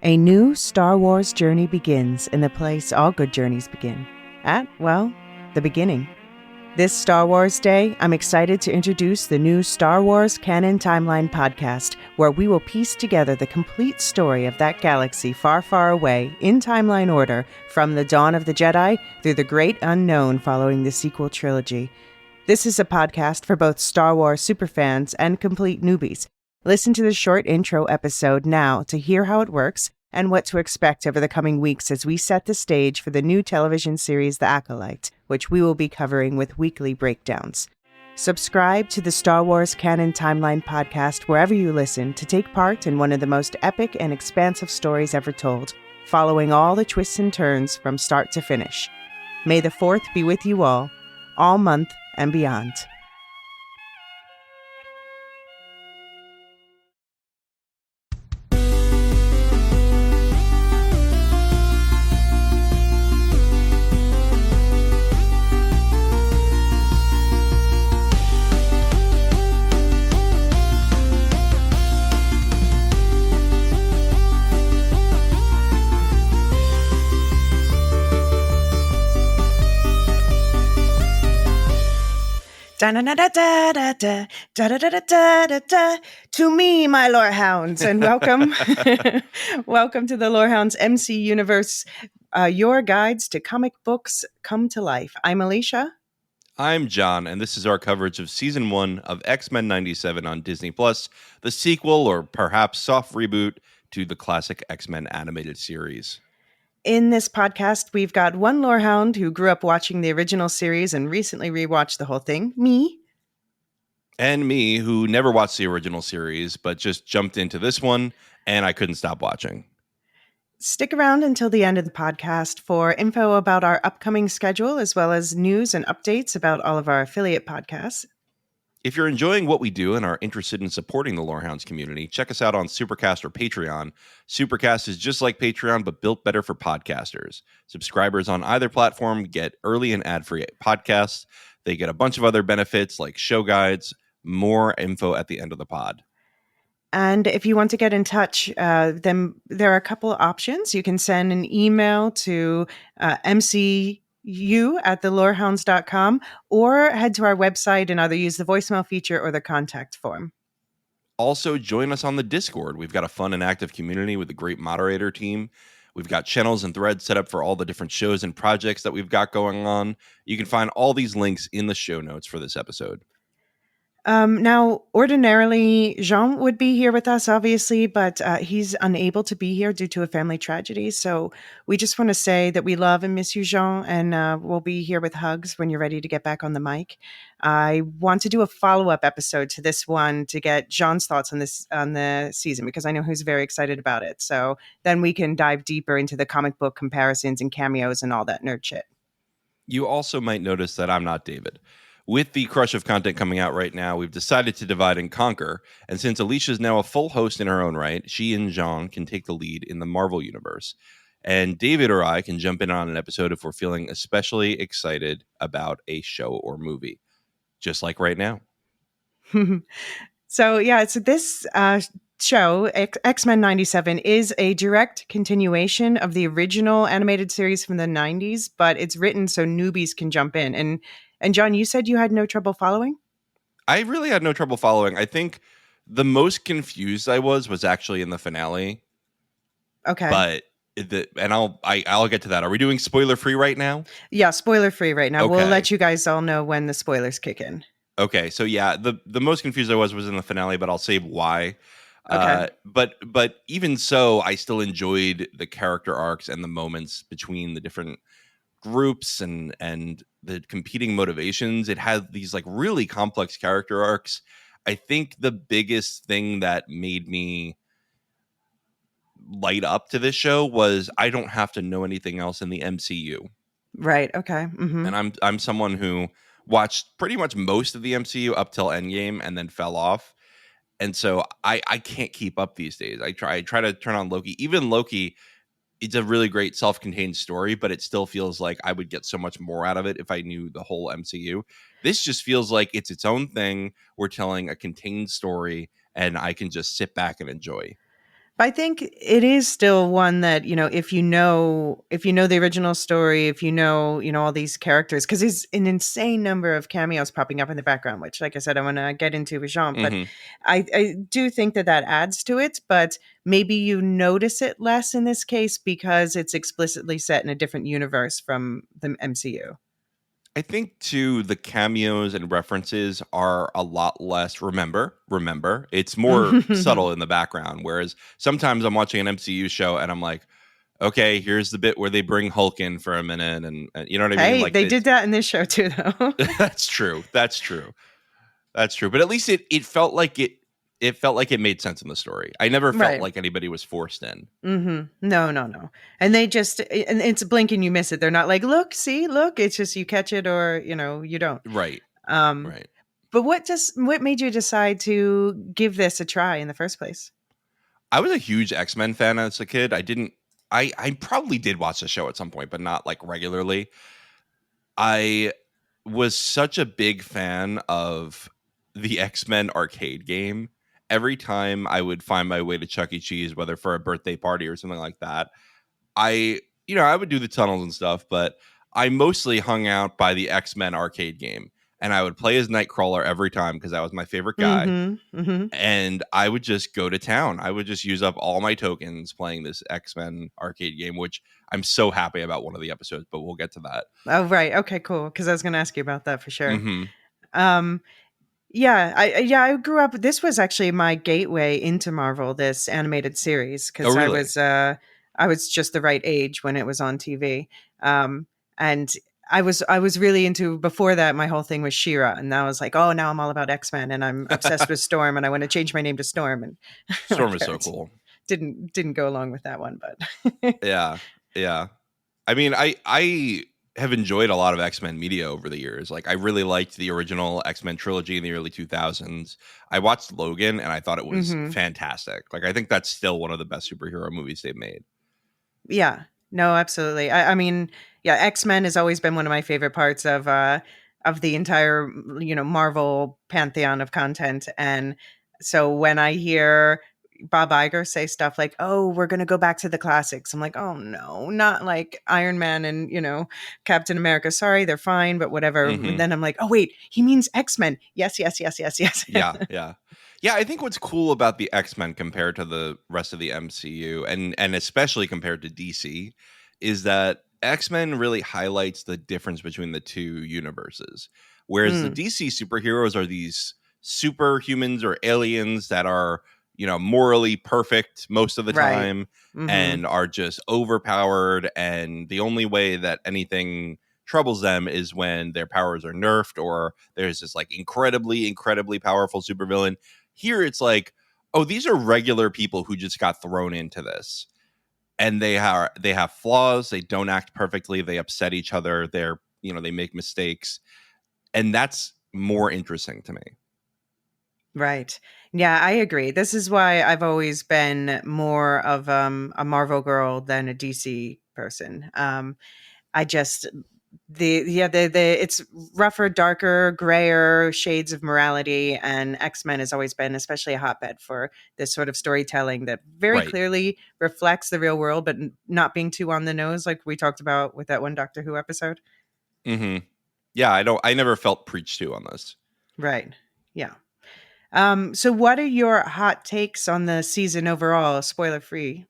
A new Star Wars journey begins in the place all good journeys begin. At, well, the beginning. This Star Wars Day, I'm excited to introduce the new Star Wars Canon Timeline podcast, where we will piece together the complete story of that galaxy far, far away in timeline order, from the dawn of the Jedi through the great unknown following the sequel trilogy. This is a podcast for both Star Wars superfans and complete newbies. Listen to the short intro episode now to hear how it works and what to expect over the coming weeks as we set the stage for the new television series The Acolyte, which we will be covering with weekly breakdowns. Subscribe to the Star Wars Canon Timeline podcast wherever you listen to take part in one of the most epic and expansive stories ever told, following all the twists and turns from start to finish. May the 4th be with you all month and beyond. To me, my Lorehounds, and welcome, welcome to the Lorehounds MCUniverse, your guides to comic books come to life. I'm Elysia. I'm John, and this is our coverage of Season 1 of X-Men 97 on Disney+, the sequel or perhaps soft reboot to the classic X-Men animated series. In this podcast, we've got one Lorehound who grew up watching the original series and recently rewatched the whole thing, me. And me, who never watched the original series, but just jumped into this one, and I couldn't stop watching. Stick around until the end of the podcast for info about our upcoming schedule, as well as news and updates about all of our affiliate podcasts. If you're enjoying what we do and are interested in supporting the Lorehounds community, check us out on Supercast or Patreon. Supercast is just like Patreon, but built better for podcasters. Subscribers on either platform get early and ad-free podcasts. They get a bunch of other benefits like show guides, more info at the end of the pod. And if you want to get in touch, then there are a couple of options. You can send an email to mcu@thelorehounds.com or head to our website and either use the voicemail feature or the contact form. Also, join us on the Discord. We've got a fun and active community with a great moderator team. We've got channels and threads set up for all the different shows and projects that we've got going on. You can find all these links in the show notes for this episode. Now, ordinarily, Jean would be here with us, obviously, but he's unable to be here due to a family tragedy. So we just want to say that we love and miss you, Jean, and we'll be here with hugs when you're ready to get back on the mic. I want to do a follow-up episode to this one to get Jean's thoughts on the season, because I know he's very excited about it. So then we can dive deeper into the comic book comparisons and cameos and all that nerd shit. You also might notice that I'm not David. With the crush of content coming out right now, we've decided to divide and conquer. And since Elysia is now a full host in her own right, she and John can take the lead in the Marvel Universe. And David or I can jump in on an episode if we're feeling especially excited about a show or movie. Just like right now. So this show, X-Men 97, is a direct continuation of the original animated series from the 90s, but it's written so newbies can jump in. And John, you said you had no trouble following? I really had no trouble following. I think the most confused I was actually in the finale. Okay. But I'll get to that. Are we doing spoiler free right now? Yeah, spoiler free right now. Okay. We'll let you guys all know when the spoilers kick in. Okay, so yeah, the most confused I was in the finale, but I'll say why. Okay. But even so, I still enjoyed the character arcs and the moments between the different groups and the competing motivations. It had these like really complex character arcs. I think the biggest thing that made me light up to this show was I don't have to know anything else in the MCU. Right. Okay. Mm-hmm. And I'm someone who watched pretty much most of the MCU up till Endgame and then fell off. And so I can't keep up these days. I try to turn on Loki. Even Loki, it's a really great self-contained story, but it still feels like I would get so much more out of it if I knew the whole MCU. This just feels like it's its own thing. We're telling a contained story, and I can just sit back and enjoy. But I think it is still one that, if you know the original story, if you know all these characters, because there's an insane number of cameos popping up in the background, which, like I said, I want to get into with Jean. But Hmm. I do think that adds to it, but maybe you notice it less in this case because it's explicitly set in a different universe from the MCU. I think too the cameos and references are a lot less. Remember, it's more subtle in the background. Whereas sometimes I'm watching an MCU show and I'm like, okay, here's the bit where they bring Hulk in for a minute, and you know what I mean. Hey, Like they did it's that in this show too, though. that's true. That's true. That's true. But at least it felt like it felt like it made sense in the story. I never felt Right. like anybody was forced in. No, no, no. And and it's a blink and you miss it. They're not like, look, see, look. It's just you catch it or, you don't. Right. Um, Right. but what made you decide to give this a try in the first place? I was a huge X-Men fan as a kid. I probably did watch the show at some point, but not like regularly. I was such a big fan of the X-Men arcade game. Every time I would find my way to Chuck E. Cheese, whether for a birthday party or something like that, I would do the tunnels and stuff, but I mostly hung out by the X-Men arcade game. And I would play as Nightcrawler every time because that was my favorite guy. Mm-hmm. And I would just go to town. I would just use up all my tokens playing this X-Men arcade game, which I'm so happy about one of the episodes, but we'll get to that. Oh, right. Okay, cool. Because I was going to ask you about that for sure. Hmm. Um, I grew up. This was actually my gateway into Marvel, this animated series, Oh, because really? I was just the right age when it was on TV. And I was really into, before that, my whole thing was She-Ra, and now I was like, oh, now I'm all about X-Men, and I'm obsessed with Storm, and I want to change my name to Storm. And my Storm is so parents cool. didn't go along with that one, but Yeah. Yeah. I mean, I have enjoyed a lot of X-Men media over the years. Like I really liked the original X-Men trilogy in the early 2000s. I watched Logan and I thought it was hmm fantastic. Like I think that's still one of the best superhero movies they've made. yeah, no, absolutely. I mean, yeah, X-Men has always been one of my favorite parts of the entire, Marvel pantheon of content. And so when I hear Bob Iger say stuff like, "Oh, we're going to go back to the classics," I'm like, "Oh no, not like Iron Man and, Captain America. Sorry, they're fine, but whatever." And Hmm. then I'm like, "Oh wait, he means X-Men. Yes, yes, yes, yes, yes." Yeah, yeah. Yeah, I think what's cool about the X-Men compared to the rest of the MCU and especially compared to DC is that X-Men really highlights the difference between the two universes. Whereas the Mm, DC superheroes are these superhumans or aliens that are, morally perfect most of the right. time Mhm. and are just overpowered, and the only way that anything troubles them is when their powers are nerfed or there's this like incredibly powerful supervillain. Here it's like, oh, these are regular people who just got thrown into this. And they have flaws, they don't act perfectly, they upset each other, they make mistakes. And that's more interesting to me. Right. Yeah, I agree. This is why I've always been more of a Marvel girl than a DC person. I just the it's rougher, darker, grayer shades of morality, and X-Men has always been especially a hotbed for this sort of storytelling that very Right. clearly reflects the real world, but not being too on the nose, like we talked about with that one Doctor Who episode. Hmm. Yeah, I never felt preached to on this. Right. Yeah. So what are your hot takes on the season overall, spoiler free?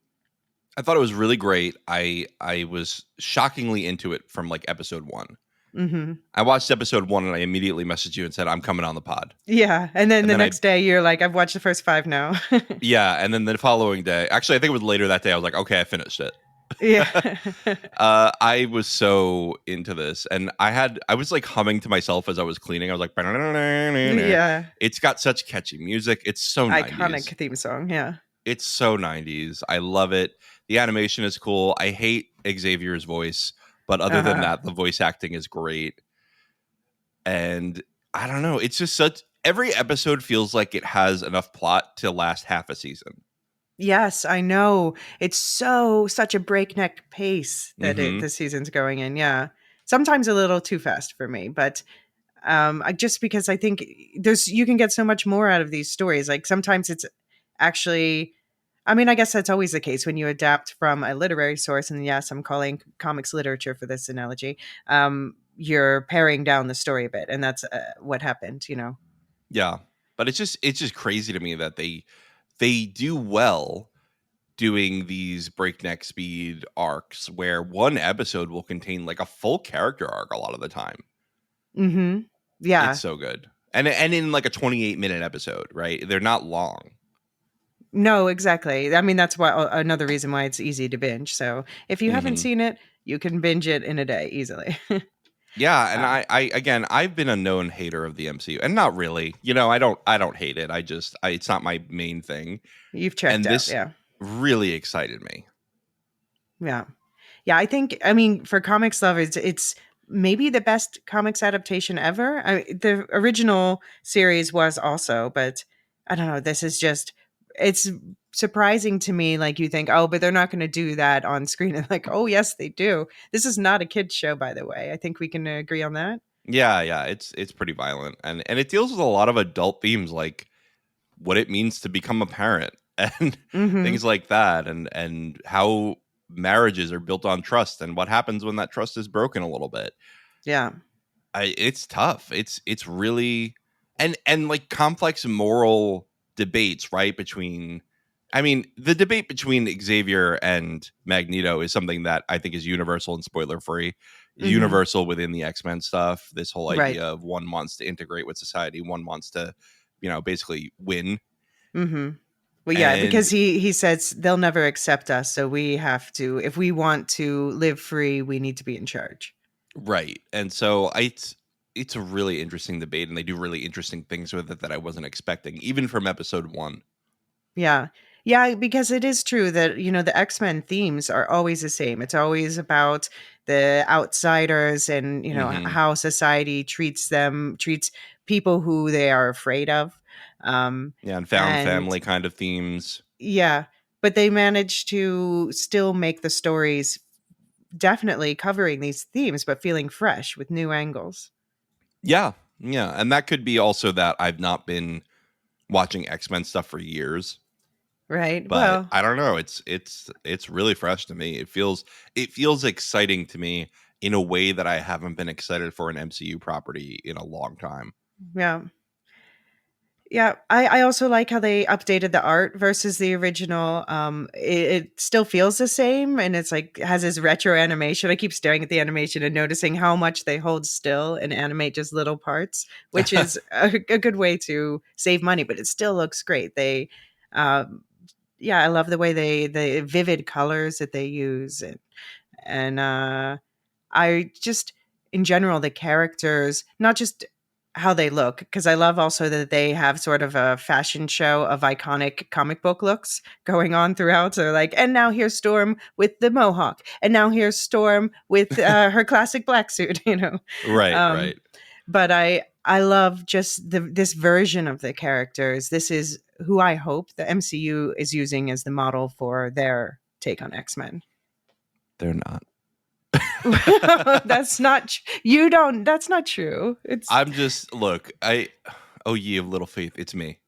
I thought it was really great. I was shockingly into it from like episode 1. Mhm. I watched episode 1 and I immediately messaged you and said I'm coming on the pod. Yeah, and then And the then I next day you're like, "I've watched the first 5 now." Yeah, and then the following day, actually, I think it was later that day, I was like, "Okay, I finished it." Yeah. I was so into this, and I was, like, humming to myself as I was cleaning. I was like, Yeah, it's got such catchy music. It's so 90s. iconic theme song, yeah. It's so 90s. I love it. The animation is cool. I hate Xavier's voice, but other than Uh-huh. that, the voice acting is great. And I don't know, it's just such every episode feels like it has enough plot to last half a season. Yes, I know. It's such a breakneck pace that Mhm. the season's going in, yeah. Sometimes a little too fast for me, but, I just because I think you can get so much more out of these stories, like, sometimes it's actually I mean, I guess that's always the case when you adapt from a literary source. And yes, I'm calling comics literature for this analogy. You're paring down the story a bit, and that's what happened. Yeah. But it's just crazy to me that they do well doing these breakneck speed arcs where one episode will contain like a full character arc a lot of the time. Mm-hmm. It's Yeah. so good. And in like a 28-minute episode, right? They're not long. No, exactly. I mean, that's why another reason why it's easy to binge. So if you haven't Mhm. seen it, you can binge it in a day easily. Yeah, and uh, I again, I've been a known hater of the MCU, and not really. I don't hate it. It's not my main thing. you've checked And out. this Yeah. really excited me. Yeah. Yeah, I mean, for comics lovers, it's maybe the best comics adaptation ever. The original series was also, but I don't know. This is just, it's surprising to me. Like, you think, oh, but they're not going to do that on screen. And like, oh, yes, they do. This is not a kid's show, by the way. I think we can agree on that. Yeah, yeah, it's pretty violent, and it deals with a lot of adult themes like what it means to become a parent and Mm-hmm. things like that, and how marriages are built on trust and what happens when that trust is broken a little bit. Yeah. It's tough. It's really and like complex moral debates, right? Between I mean, the debate between Xavier and Magneto is something that I think is universal and spoiler free. Is Mm-hmm. universal within the X-Men stuff. This whole Right. idea of one wants to integrate with society, one wants to, basically win. Mm-hmm. Well, yeah, And because he says they'll never accept us, so we have to. If we want to live free, we need to be in charge. right. And so it's a really interesting debate, and they do really interesting things with it that I wasn't expecting, even from episode one. Yeah. Yeah, because it is true that, the X-Men themes are always the same. It's always about the outsiders and, Hmm. how society treats people who they are afraid of. Um, Yeah, and found and family kind of themes. yeah, but they manage to still make the stories definitely covering these themes, but feeling fresh with new angles. Yeah, yeah, and that could be also that I've not been watching X-Men stuff for years, Right. but Well, I don't know, it's really fresh to me. It feels exciting to me in a way that I haven't been excited for an MCU property in a long time. yeah. Yeah, I also like how they updated the art versus the original. It still feels the same, and it's like has this retro animation. I keep staring at the animation and noticing how much they hold still and animate just little parts, which is a good way to save money. But it still looks great. Um, yeah, I love the way the vivid colors that they use, and I just, in general, the characters, not just how they look, because I love also that they have sort of a fashion show of iconic comic book looks going on throughout. So, like, and now here's Storm with the mohawk, and now here's Storm with her classic black suit, Right, Um, right. but I love just this version of the characters. This is who I hope the MCU is using as the model for their take on X Men. They're not. That's not you don't that's not true. It's I'm just look, oh ye of little faith, it's me.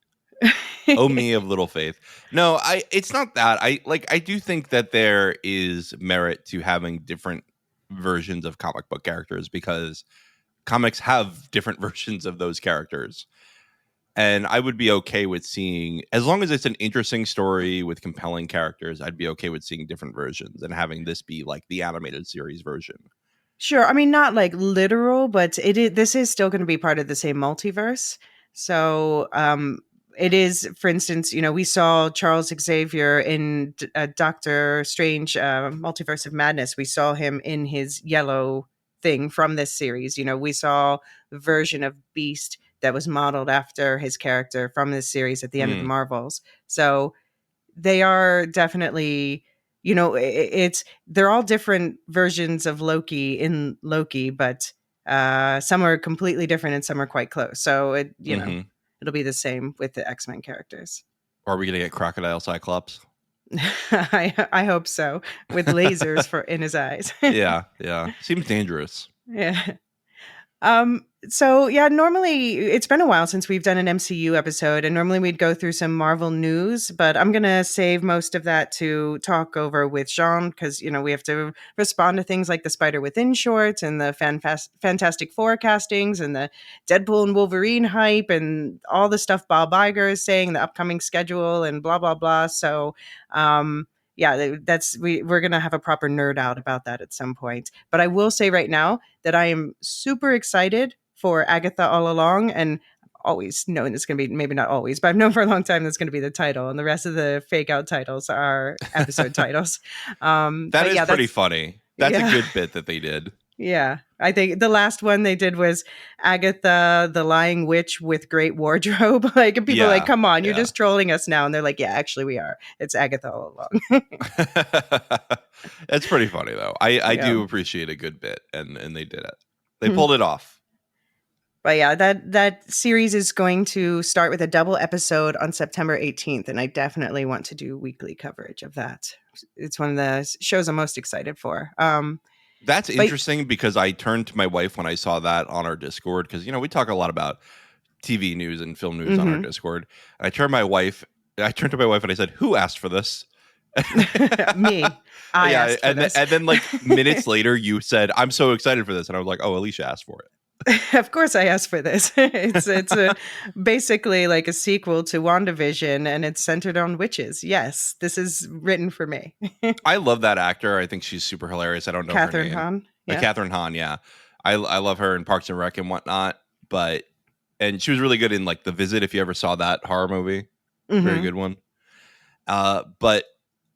Oh me of little faith. No, it's not that. I do think that there is merit to having different versions of comic book characters because comics have different versions of those characters. And I would be okay with seeing, as long as it's an interesting story with compelling characters, I'd be okay with seeing different versions and having this be like the animated series version. sure. I mean, not like literal, but this is still going to be part of the same multiverse. So, it is, for instance, we saw Charles Xavier in Doctor Strange, Multiverse of Madness. We saw him in his yellow thing from this series. We saw the version of Beast that was modeled after his character from this series at the end of the Mm, Marvels. So they are definitely, it's they're all different versions of Loki in Loki, but some are completely different and some are quite close. So hmm. it'll be the same with the X-Men characters. Are we gonna get Crocodile Cyclops? I hope so, with lasers for in his eyes. Yeah, yeah. Seems dangerous. Yeah. So yeah, normally it's been a while since we've done an MCU episode, and normally we'd go through some Marvel news, but I'm gonna save most of that to talk over with Jean because we have to respond to things like the Spider Within short and the Fantastic Four castings and the Deadpool and Wolverine hype and all the stuff Bob Iger is saying, the upcoming schedule and blah blah blah. So yeah, we're gonna have a proper nerd out about that at some point. But I will say right now that I am super excited for Agatha All Along, and always known it's going to be, maybe not always, but I've known for a long time that's going to be the title, and the rest of the fake out titles are episode titles. That But is yeah, pretty that's funny. That's a yeah, good bit that they did. yeah. I think the last one they did was Agatha, the lying witch with great wardrobe. Like, and people are like, Yeah, come on, you're yeah. just trolling us now, and they're like, yeah, actually, we are. It's Agatha All Along. That's pretty funny though. I Yeah. do appreciate a good bit, and they did it. They Hmm. pulled it off. But yeah, that series is going to start with a double episode on September 18th, and I definitely want to do weekly coverage of that. It's one of the shows I'm most excited for. That's But interesting because I turned to my wife when I saw that on our Discord because we talk a lot about TV news and film news on our mhm. Discord. And I turned to my wife and I said, "Who asked for this?" Me, I Yeah, asked for this. and then like minutes later, you said, "I'm so excited for this," and I was like, "Oh, Elysia asked for it." Of course, I asked for this. It's a basically like a sequel to WandaVision, and it's centered on witches. Yes, this is written for me. I love that actor. I think she's super hilarious. I don't know her Catherine name. Hahn. Like Yeah. Catherine Hahn, yeah. I love her in Parks and Rec and whatnot. And she was really good in like The Visit, if you ever saw that horror movie. Very Hmm. good one. But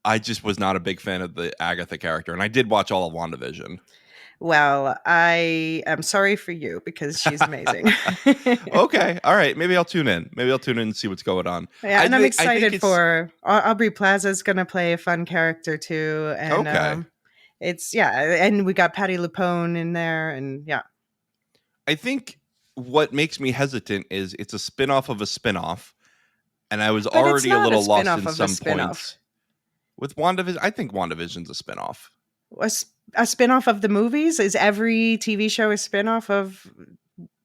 I just was not a big fan of the Agatha character, and I did watch all of WandaVision. Well, I am sorry for you because she's amazing. Okay, all right. Maybe I'll tune in. Maybe I'll tune in and see what's going on. Yeah, and I'm I think excited it's for Aubrey Plaza's going to play a fun character too, and okay. it's yeah, and we got Patty LuPone in there, and yeah. I think what makes me hesitant is it's a spin-off of a spin-off, and I was But it's already a not a little lost spin-off in of a some spin-off. points with WandaVision. I think WandaVision's a spin-off. A spin-off of the movies is every TV show a spin-off of.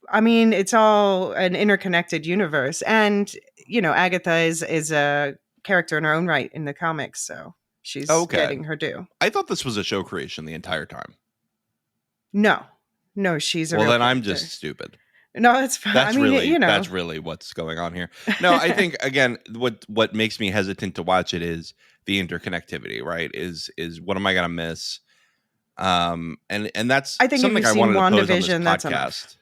I mean, it's all an interconnected universe, and Agatha is a character in her own right in the comics, so she's Okay. getting her due. I thought this was a show creation the entire time. No, no, she's a Well, real then I'm character. just stupid. No, it's fine. I mean, That's really what's going on here. No, I think again, what makes me hesitant to watch it is the interconnectivity. Right? Is what am I gonna miss? And that's I think if something you've I seen wanted to pose on this WandaVision, that's enough. podcast.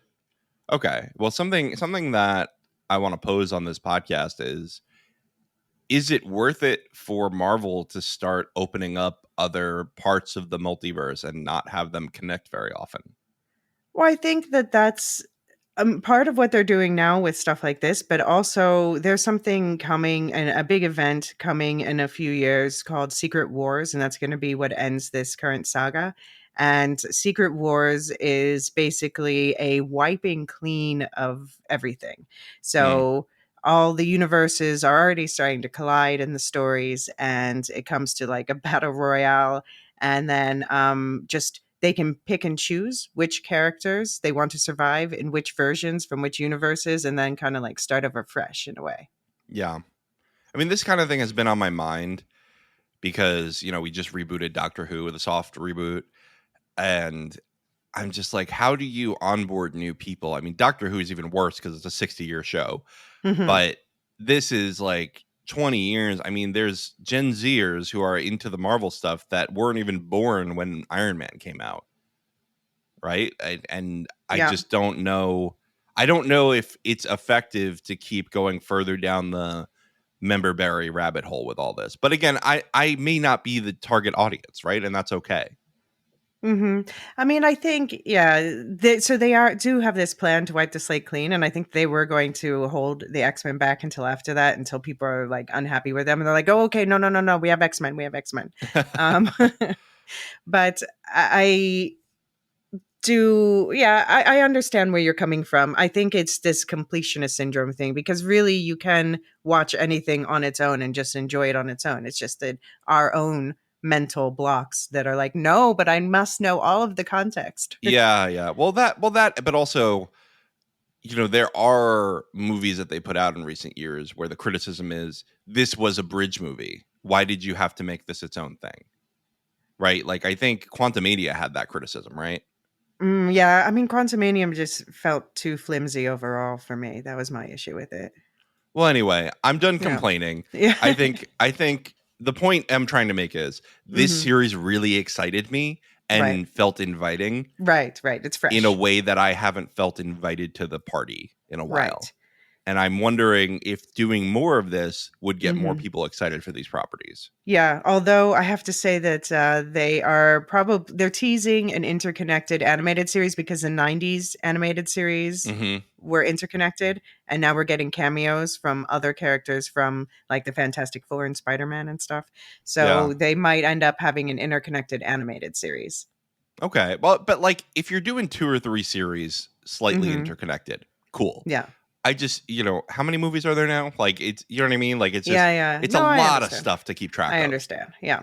Okay, well, something that I want to pose on this podcast is it worth it for Marvel to start opening up other parts of the multiverse and not have them connect very often? Well, I think that that's part of what they're doing now with stuff like this, but also there's something coming and a big event coming in a few years called Secret Wars, and that's going to be what ends this current saga. And Secret Wars is basically a wiping clean of everything. Hmm. So all the universes are already starting to collide in the stories, and it comes to like a battle royale, and then just they can pick and choose which characters they want to survive in which versions from which universes, and then kind of like start over fresh in a way. Yeah. I mean, this kind of thing has been on my mind because, we just rebooted Doctor Who with a soft reboot. And I'm just like, how do you onboard new people? I mean, Doctor Who is even worse because it's a 60-year show. Hmm. But this is like 20 years. I mean, there's Gen Zers who are into the Marvel stuff that weren't even born when Iron Man came out. Right. And I Yeah. just don't know. I don't know if it's effective to keep going further down the memberberry rabbit hole with all this. But again, I may not be the target audience, right? And that's okay. Hmm. I mean, I think, yeah. So they do have this plan to wipe the slate clean, and I think they were going to hold the X-Men back until after that, until people are like unhappy with them, and they're like, "Oh, okay, no, no, no, no, we have X-Men, we have X-Men." Um, but I do, yeah, I understand where you're coming from. I think it's this completionist syndrome thing because really you can watch anything on its own and just enjoy it on its own. It's just that our own mental blocks that are like, no, but I must know all of the context. Yeah. But also, there are movies that they put out in recent years where the criticism is this was a bridge movie. Why did you have to make this its own thing? Right? Like, I think Quantumania had that criticism, right? Yeah, I mean, Quantumanium just felt too flimsy overall for me. That was my issue with it. Well, anyway, I'm done Yeah. complaining. Yeah. I think the point I'm trying to make is this Mhm. series really excited me Right. and felt inviting Right. It's in a fresh. way that I haven't felt invited to the party in a while. Right. And I'm wondering if doing more of this would get more Mhm. people excited for these properties. Yeah, although I have to say that they're teasing an interconnected animated series because the 90s animated series Hmm. were interconnected, and now we're getting cameos from other characters from like the Fantastic Four and Spider-Man and stuff. Yeah. So they might end up having an interconnected animated series. Okay. Well, but like if you're doing 2 or 3 series slightly Mhm. interconnected, cool. Yeah. I just, how many movies are there now? Like it's, you know what I mean? Like it's just, Yeah. it's a No, I lot of understand. stuff to keep track I of. understand. Yeah.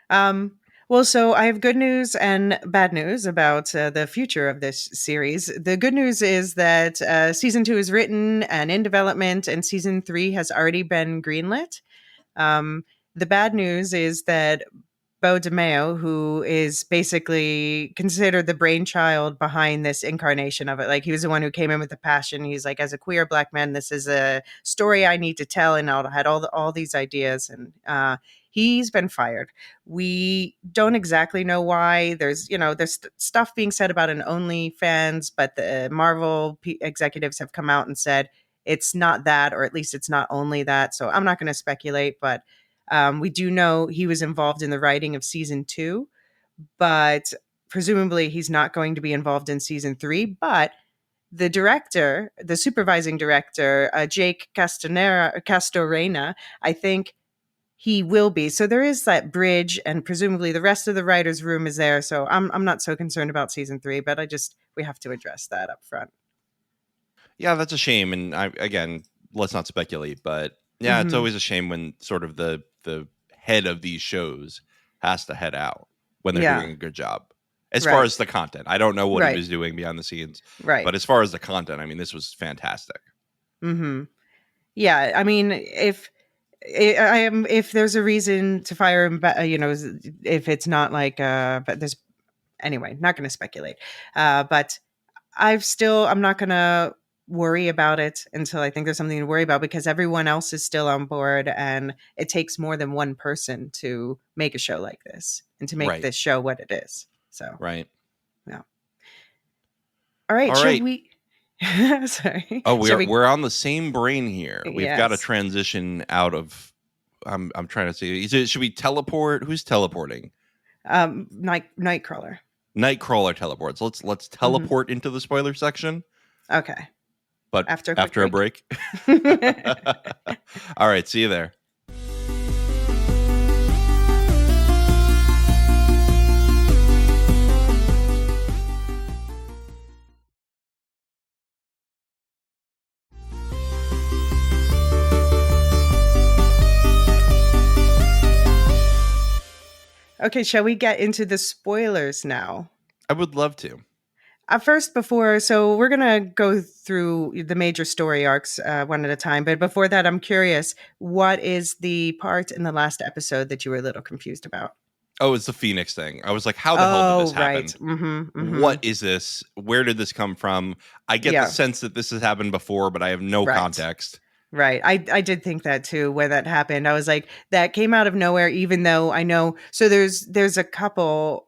Um, well, so I have good news and bad news about the future of this series. The good news is that season 2 is written and in development, and season 3 has already been greenlit. The bad news is that Bo DeMeo, who is basically considered the brainchild behind this incarnation of it. Like, he was the one who came in with the passion. He's like, as a queer Black man, this is a story I need to tell, and I had all these ideas, and he's been fired. We don't exactly know why. There's stuff being said about an OnlyFans, but the Marvel executives have come out and said it's not that, or at least it's not only that. So I'm not going to speculate, but we do know he was involved in the writing of season 2, but presumably he's not going to be involved in season 3. But the supervising director, Jake Castorena, I think he will be. So there is that bridge, and presumably the rest of the writers' room is there. So I'm not so concerned about season 3, but we have to address that up front. Yeah, that's a shame. And again, let's not speculate, but yeah, it's Hmm. always a shame when sort of the head of these shows has to head out when they're Yeah. doing a good job. As far as Right. the content, I don't know what he Right. was doing behind the scenes, Right. but as far as the content, I mean, this was fantastic. Hmm. Yeah. I mean, if there's a reason to fire him, if it's not like, but there's anyway, not going to speculate. But I'm not going to worry about it until I think there's something to worry about, because everyone else is still on board, and it takes more than one person to make a show like this and to make Right. this show what it is. So, Right. yeah. All right. All Shall right. we? Sorry. Oh, Shall we're on the same brain here. We've got to Yes. transition out of. I'm trying to see. Should we teleport? Who's teleporting? Nightcrawler. Nightcrawler teleports. Let's Hmm. teleport into the spoiler section, Okay. but After a quick after a break. break. All right. See you there. Okay, shall we get into the spoilers now? I would love to. So we're going to go through the major story arcs one at a time. But before that, I'm curious, what is the part in the last episode that you were a little confused about? Oh, it's the Phoenix thing. I was like, how the hell did this Oh, happen? right. Mm-hmm. What is this? Where did this come from? I get the Yeah, sense that this has happened before, but I have no right. context. Right. I did think that too when that happened. I was like, that came out of nowhere, even though I know. So there's a couple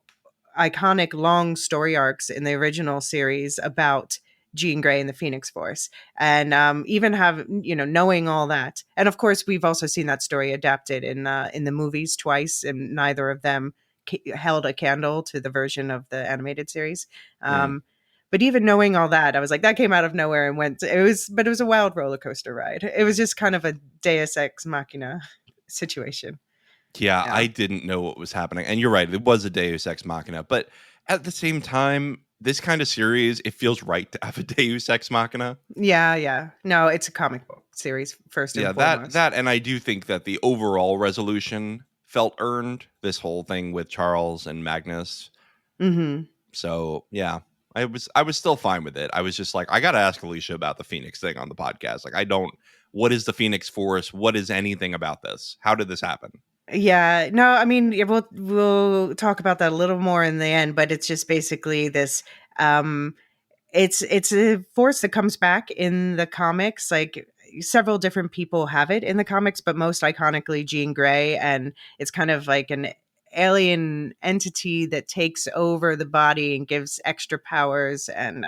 iconic long story arcs in the original series about Jean Grey and the Phoenix Force, and even have knowing all that, and of course we've also seen that story adapted in the movies twice, and neither of them held a candle to the version of the animated series. Mm. But even knowing all that, I was like, that came out of nowhere and but it was a wild roller coaster ride. It was just kind of a Deus Ex Machina situation. Yeah, Yeah. I didn't know what was happening. And you're right, it was a Deus Ex Machina. But at the same time, this kind of series, it feels right to have a Deus Ex Machina. Yeah. No, it's a comic book series first and Yeah, foremost. and I do think that the overall resolution felt earned, this whole thing with Charles and Magnus. Mm-hmm. So yeah, I was still fine with it. I was just like, I gotta ask Elysia about the Phoenix thing on the podcast. Like, I don't. What is the Phoenix Force? What is anything about this? How did this happen? Yeah, no, I mean, yeah, we'll talk about that a little more in the end, but it's just basically this. Um, it's a force that comes back in the comics. Like several different people have it in the comics, but most iconically Jean Grey, and it's kind of like an alien entity that takes over the body and gives extra powers, and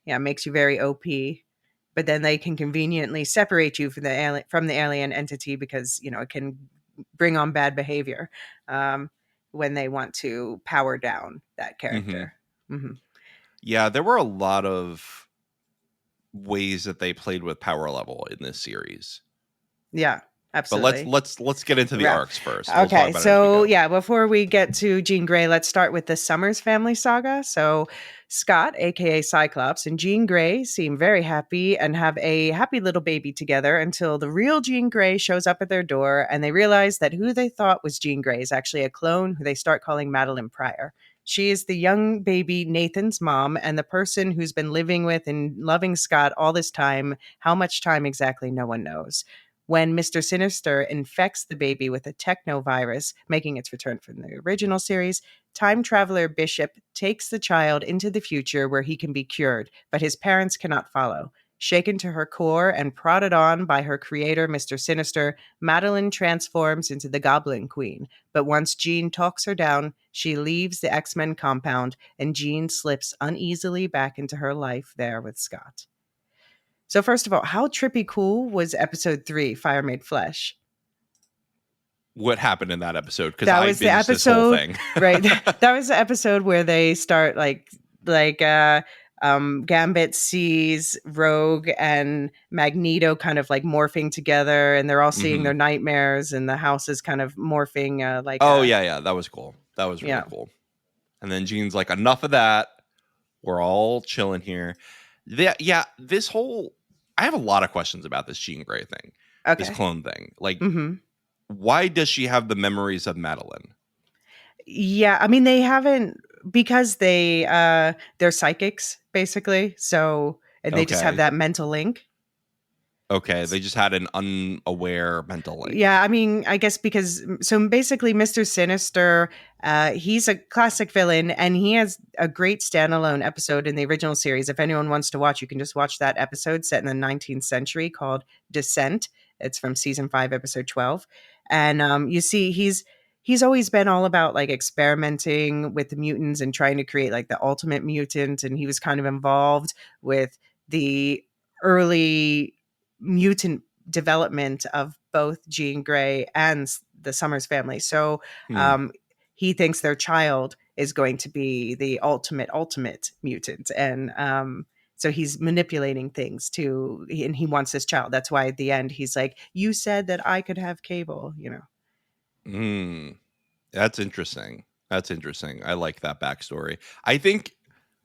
yeah, makes you very OP. But then they can conveniently separate you from the alien entity because it can bring on bad behavior um, when they want to power down that Hmm. character. Hmm. Yeah, there were a lot of ways that they played with power level in this series. Yeah, But let's absolutely. let's let's get into the Right. arcs first. We'll talk Okay, about it as we so go. yeah, before we get to Jean Grey, let's start with the Summers family saga. So Scott, aka Cyclops, and Jean Grey seem very happy and have a happy little baby together until the real Jean Grey shows up at their door and they realize that who they thought was Jean Grey is actually a clone who they start calling Madeline Pryor. She is the young baby Nathan's mom and the person who's been living with and loving Scott all this time. How much time exactly, no one knows. When Mr. Sinister infects the baby with a technovirus, making its return from the original series, time traveler Bishop takes the child into the future where he can be cured, but his parents cannot follow. Shaken to her core and prodded on by her creator, Mr. Sinister, Madeline transforms into the Goblin Queen. But once Jean talks her down, she leaves the X-Men compound and Jean slips uneasily back into her life there with Scott. So first of all, how trippy cool was episode 3, Fire Made Flesh? What happened in that episode? Because That I was the binged this whole episode, thing. right? That was the episode where they start Gambit sees Rogue and Magneto kind of like morphing together, and they're all seeing Hmm. their nightmares, and the house is kind of morphing Oh yeah, that was cool. That was really yeah. cool. And then Jean's like, enough of that. We're all chilling here. Yeah, this whole I have a lot of questions about this Jean Grey thing, this Okay. clone thing. Like, Hmm. why does she have the memories of Madeline? Yeah, I mean they haven't because they're psychics basically, so and they just have Okay. that mental link. Okay. They just had an unaware mental link. Yeah, I mean, I guess because so basically, Mr. Sinister, he's a classic villain, and he has a great standalone episode in the original series. If anyone wants to watch, you can just watch that episode set in the 19th century called Descent. It's from season 5, episode 12, and you see he's always been all about like experimenting with the mutants and trying to create like the ultimate mutant, and he was kind of involved with the early mutant development of both Jean Grey and the Summers family. So Hmm. um, he thinks their child is going to be the ultimate mutant, and so he's manipulating things too, and he wants this child. That's why at the end he's like, "You said that I could have cable," you know. Hmm. That's interesting. That's interesting. I like that backstory. I think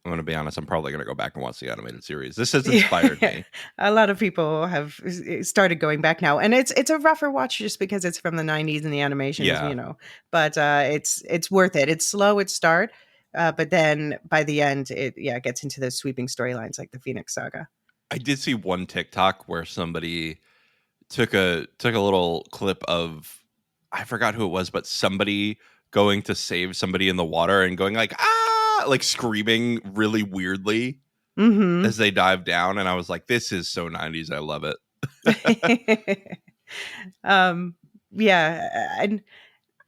I'm going to be honest. I'm probably going to go back and watch the animated series. This has inspired Yeah, me. a lot of people have started going back now, and it's a rougher watch just because it's from the '90s and the animations, Yeah. But it's worth it. It's slow at start, but then by the end, it gets into those sweeping storylines like the Phoenix Saga. I did see one TikTok where somebody took a little clip of, I forgot who it was, but somebody going to save somebody in the water and going like, ah, like screaming really weirdly Mm-hmm. as they dive down, and I was like, this is so 90s. I love it. um, yeah, and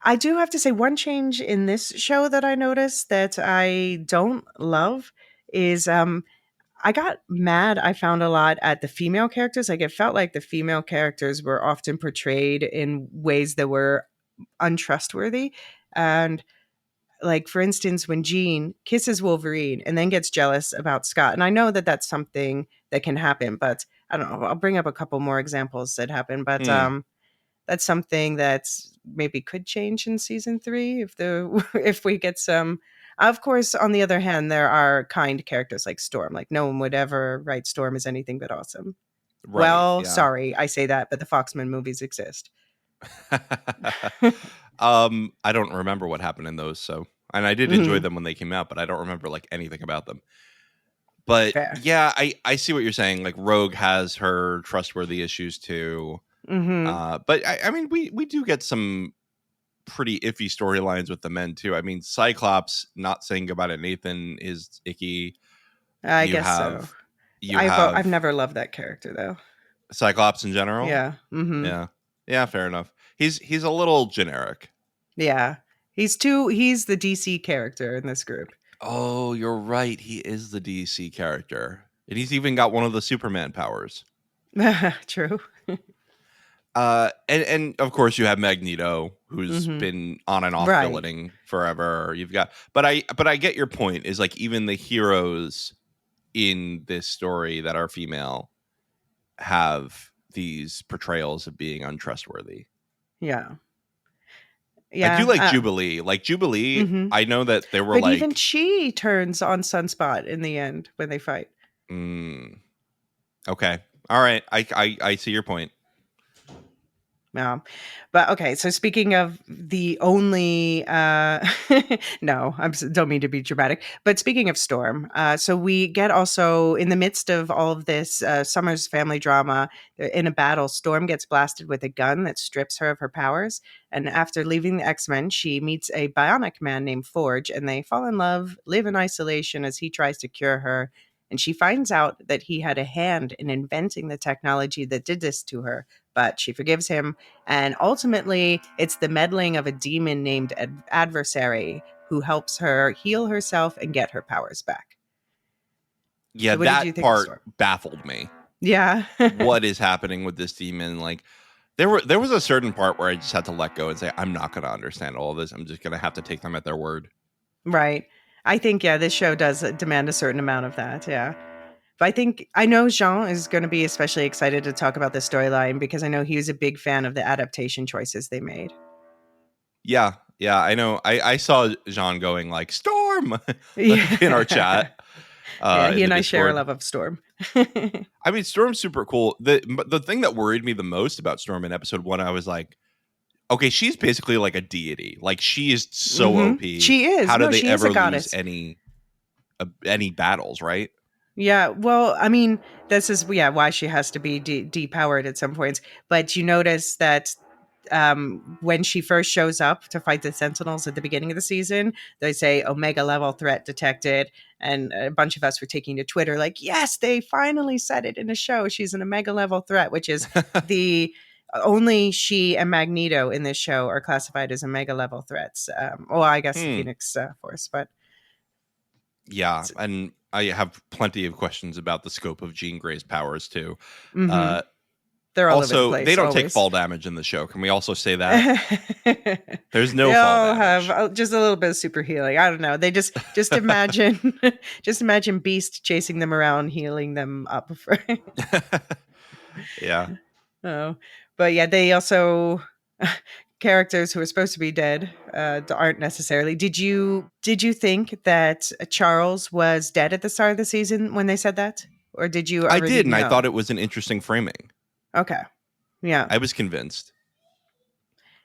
I do have to say one change in this show that I noticed that I don't love is I got mad, I found a lot at the female characters. Like, it felt like the female characters were often portrayed in ways that were untrustworthy. And, like, for instance, when Jean kisses Wolverine and then gets jealous about Scott, and I know that that's something that can happen, but I don't know. I'll bring up a couple more examples that happen, but Hmm. that's something that maybe could change in season 3 if the if we get some. Of course, on the other hand, there are kind characters like Storm. Like no one would ever write Storm as anything but awesome. Right. Well, Yeah. sorry, I say that, but the Foxman movies exist. I don't remember what happened in those, so and I did enjoy Mhm. them when they came out, but I don't remember like anything about them. But Fair. yeah, I see what you're saying. Like Rogue has her trustworthy issues too. Mhm. But I mean, we do get some pretty iffy storylines with the men too. I mean, Cyclops not saying goodbye to Nathan is icky. I You guess so. have you I've have never loved that character though. Cyclops in general. Yeah. Mhm. Yeah, yeah, fair enough. He's a little generic. Yeah. He's the DC character in this group. Oh, you're right. He is the DC character, and he's even got one of the Superman powers. True. And of course you have Magneto, who's Mhm. been on and off Right. villeting forever. You've got, but I get your point. Is like even the heroes in this story that are female have these portrayals of being untrustworthy. Yeah. I do Yeah. like Jubilee. Like Jubilee, Mhm. I know that there were But even like, she turns on Sunspot in the end when they fight. mm, okay, all right, I see your point. Yeah. But okay, so speaking of the only no, don't mean to be dramatic, but speaking of Storm, so we get also in the midst of all of this Summer's family drama in a battle, Storm gets blasted with a gun that strips her of her powers, and after leaving the X-Men, she meets a bionic man named Forge and they fall in love, live in isolation as he tries to cure her, and she finds out that he had a hand in inventing the technology that did this to her, but she forgives him, and ultimately, it's the meddling of a demon named Adversary who helps her heal herself and get her powers back. Yeah, So, what did you that think of part Storm? baffled me. Yeah. What is happening with this demon? Like there was a certain part where I just had to let go and say, I'm not going to understand all of this. I'm just going to have to take them at their word. Right. I think, yeah, this show does demand a certain amount of that. Yeah. But I know Jean is going to be especially excited to talk about this storyline because I know he was a big fan of the adaptation choices they made. Yeah, yeah, I know. I saw Jean going like Storm, like in our Yeah. chat, Yeah. He in the and I share a Discord. love of Storm. I mean, Storm's super cool. The thing that worried me the most about Storm in episode one, I was like, okay, she's basically like a deity. Like she is so OP. She is. How do No, they she is a ever lose goddess. any battles? Right? Yeah, well, I mean, this is why she has to be depowered at some points. But you notice that when she first shows up to fight the Sentinels at the beginning of the season, they say Omega level threat detected, and a bunch of us were taking to Twitter like, yes, they finally said it in the show. She's an Omega level threat, which is the only she and Magneto in this show are classified as Omega level threats. Well, I guess the Hmm. Phoenix Force, but Yeah, and I have plenty of questions about the scope of Jean Grey's powers too. mm-hmm. Uh, They're all over the Also, they place, don't take always. fall damage in the show. Can we also say that? There's They no fall all have damage. just a little bit of super healing. I don't know. They just imagine just imagine Beast chasing them around, healing them up. Yeah. Oh, but yeah, they also characters who are supposed to be dead aren't necessarily. Did you think that Charles was dead at the start of the season when they said that, or did you I already did, and I thought know? it was an interesting framing. Okay, yeah, I was convinced.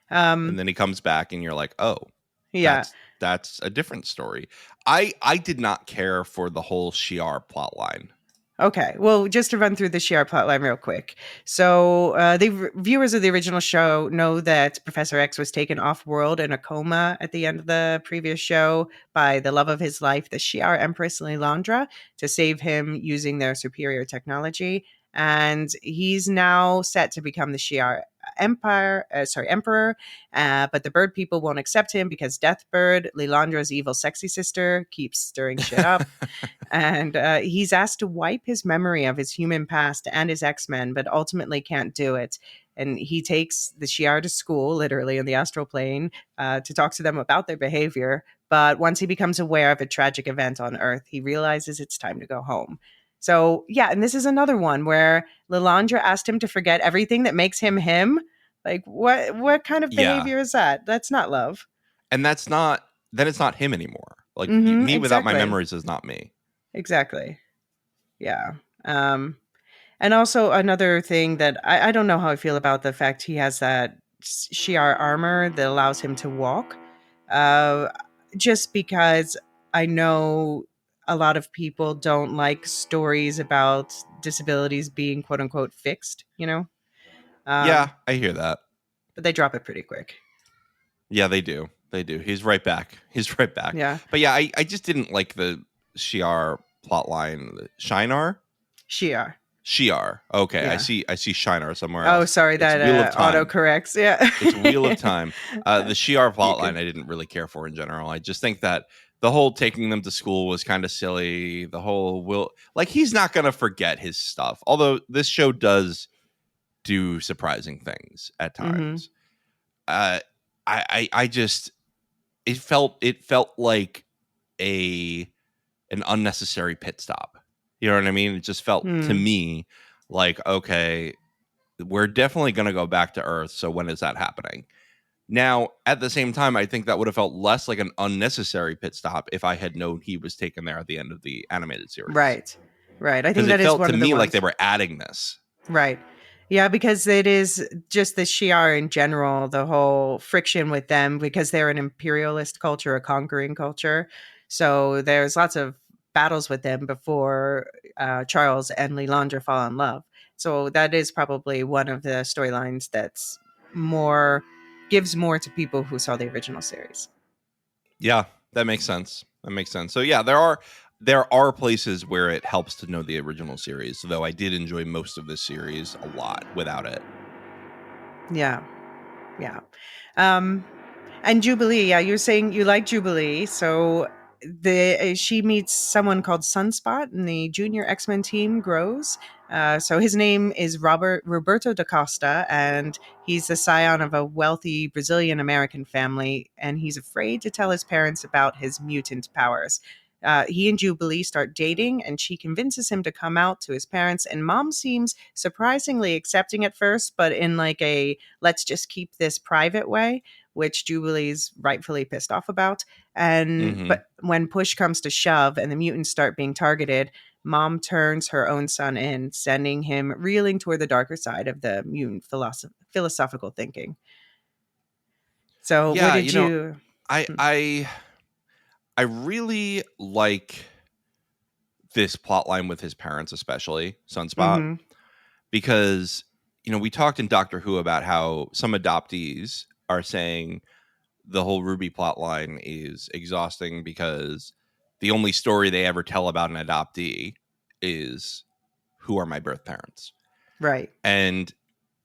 And um, then he comes back and you're like, "Oh, yeah. that's a different story." I did not care for the whole Shi'ar plotline. Okay, well, just to run through the Shi'ar plotline real quick. So, the viewers of the original show know that Professor X was taken off-world in a coma at the end of the previous show by the love of his life, the Shi'ar Empress Lilandra, to save him using their superior technology. And he's now set to become the Shi'ar Emperor. But the bird people won't accept him because Deathbird, Lilandra's evil sexy sister, keeps stirring shit up. And he's asked to wipe his memory of his human past and his X-Men, but ultimately can't do it. And he takes the Shi'ar to school, literally in the astral plane, to talk to them about their behavior. But once he becomes aware of a tragic event on Earth, he realizes it's time to go home. So yeah, and this is another one where Lilandra asked him to forget everything that makes him him. Like what kind of Yeah. behavior is that? That's not love. And that's not then it's not him anymore. Like me without my Exactly. memories is not me. Exactly. Yeah. Um, and also another thing that I don't know how I feel about the fact he has that Shi'ar armor that allows him to walk. Uh, just because I know a lot of people don't like stories about disabilities being quote unquote fixed, you know? Yeah, Um, I hear that. but they drop it pretty quick. Yeah, they do. They do. He's right back. He's right back. Yeah. But yeah, I just didn't like the Shi'ar plotline. Shinar? Shi'ar. Shi'ar. Okay, I Yeah. see. I see Shinar somewhere Oh, else. sorry, It's Wheel of that auto Time. corrects. Yeah. It's Wheel of Time. The Shi'ar You plotline could. I didn't really care for in general. I just think that the whole taking them to school was kind of silly. The whole will, like, he's not going to forget his stuff. Although this show does do surprising things at Mm-hmm. times. Uh, I just it felt like a an unnecessary pit stop. You know what I mean? It just felt to Hmm. me like, okay, we're definitely going to go back to Earth. So when is that happening? Now, at the same time, I think that would have felt less like an unnecessary pit stop if I had known he was taken there at the end of the animated series. Right. Right. I Because think it that is felt one to of the me like they ones. were adding this. Right. Yeah, because it is just the Shi'ar in general, the whole friction with them, because they're an imperialist culture, a conquering culture. So there's lots of battles with them before Charles and Lilandra fall in love. So that is probably one of the storylines that's more gives more to people who saw the original series. Yeah, that makes sense. That makes sense. So yeah, there are places where it helps to know the original series, though I did enjoy most of this series a lot without it. Yeah. Yeah. Um, and Jubilee, yeah, you're saying you like Jubilee. So she meets someone called Sunspot, and the junior X-Men team grows. So his name is Roberto da Costa, and he's the scion of a wealthy Brazilian American family, and he's afraid to tell his parents about his mutant powers. He and Jubilee start dating, and she convinces him to come out to his parents. And Mom seems surprisingly accepting at first, but in like a let's just keep this private way, which Jubilee's rightfully pissed off about. And Hmm. but when push comes to shove and the mutants start being targeted, Mom turns her own son in, sending him reeling toward the darker side of the mutant philosophical thinking. So, what Yeah, did you? I Hmm. I I really like this plot line with his parents, especially Sunspot, Mm-hmm. because we talked in Doctor Who about how some adoptees are saying the whole Ruby plot line is exhausting because the only story they ever tell about an adoptee is who are my birth parents. Right. And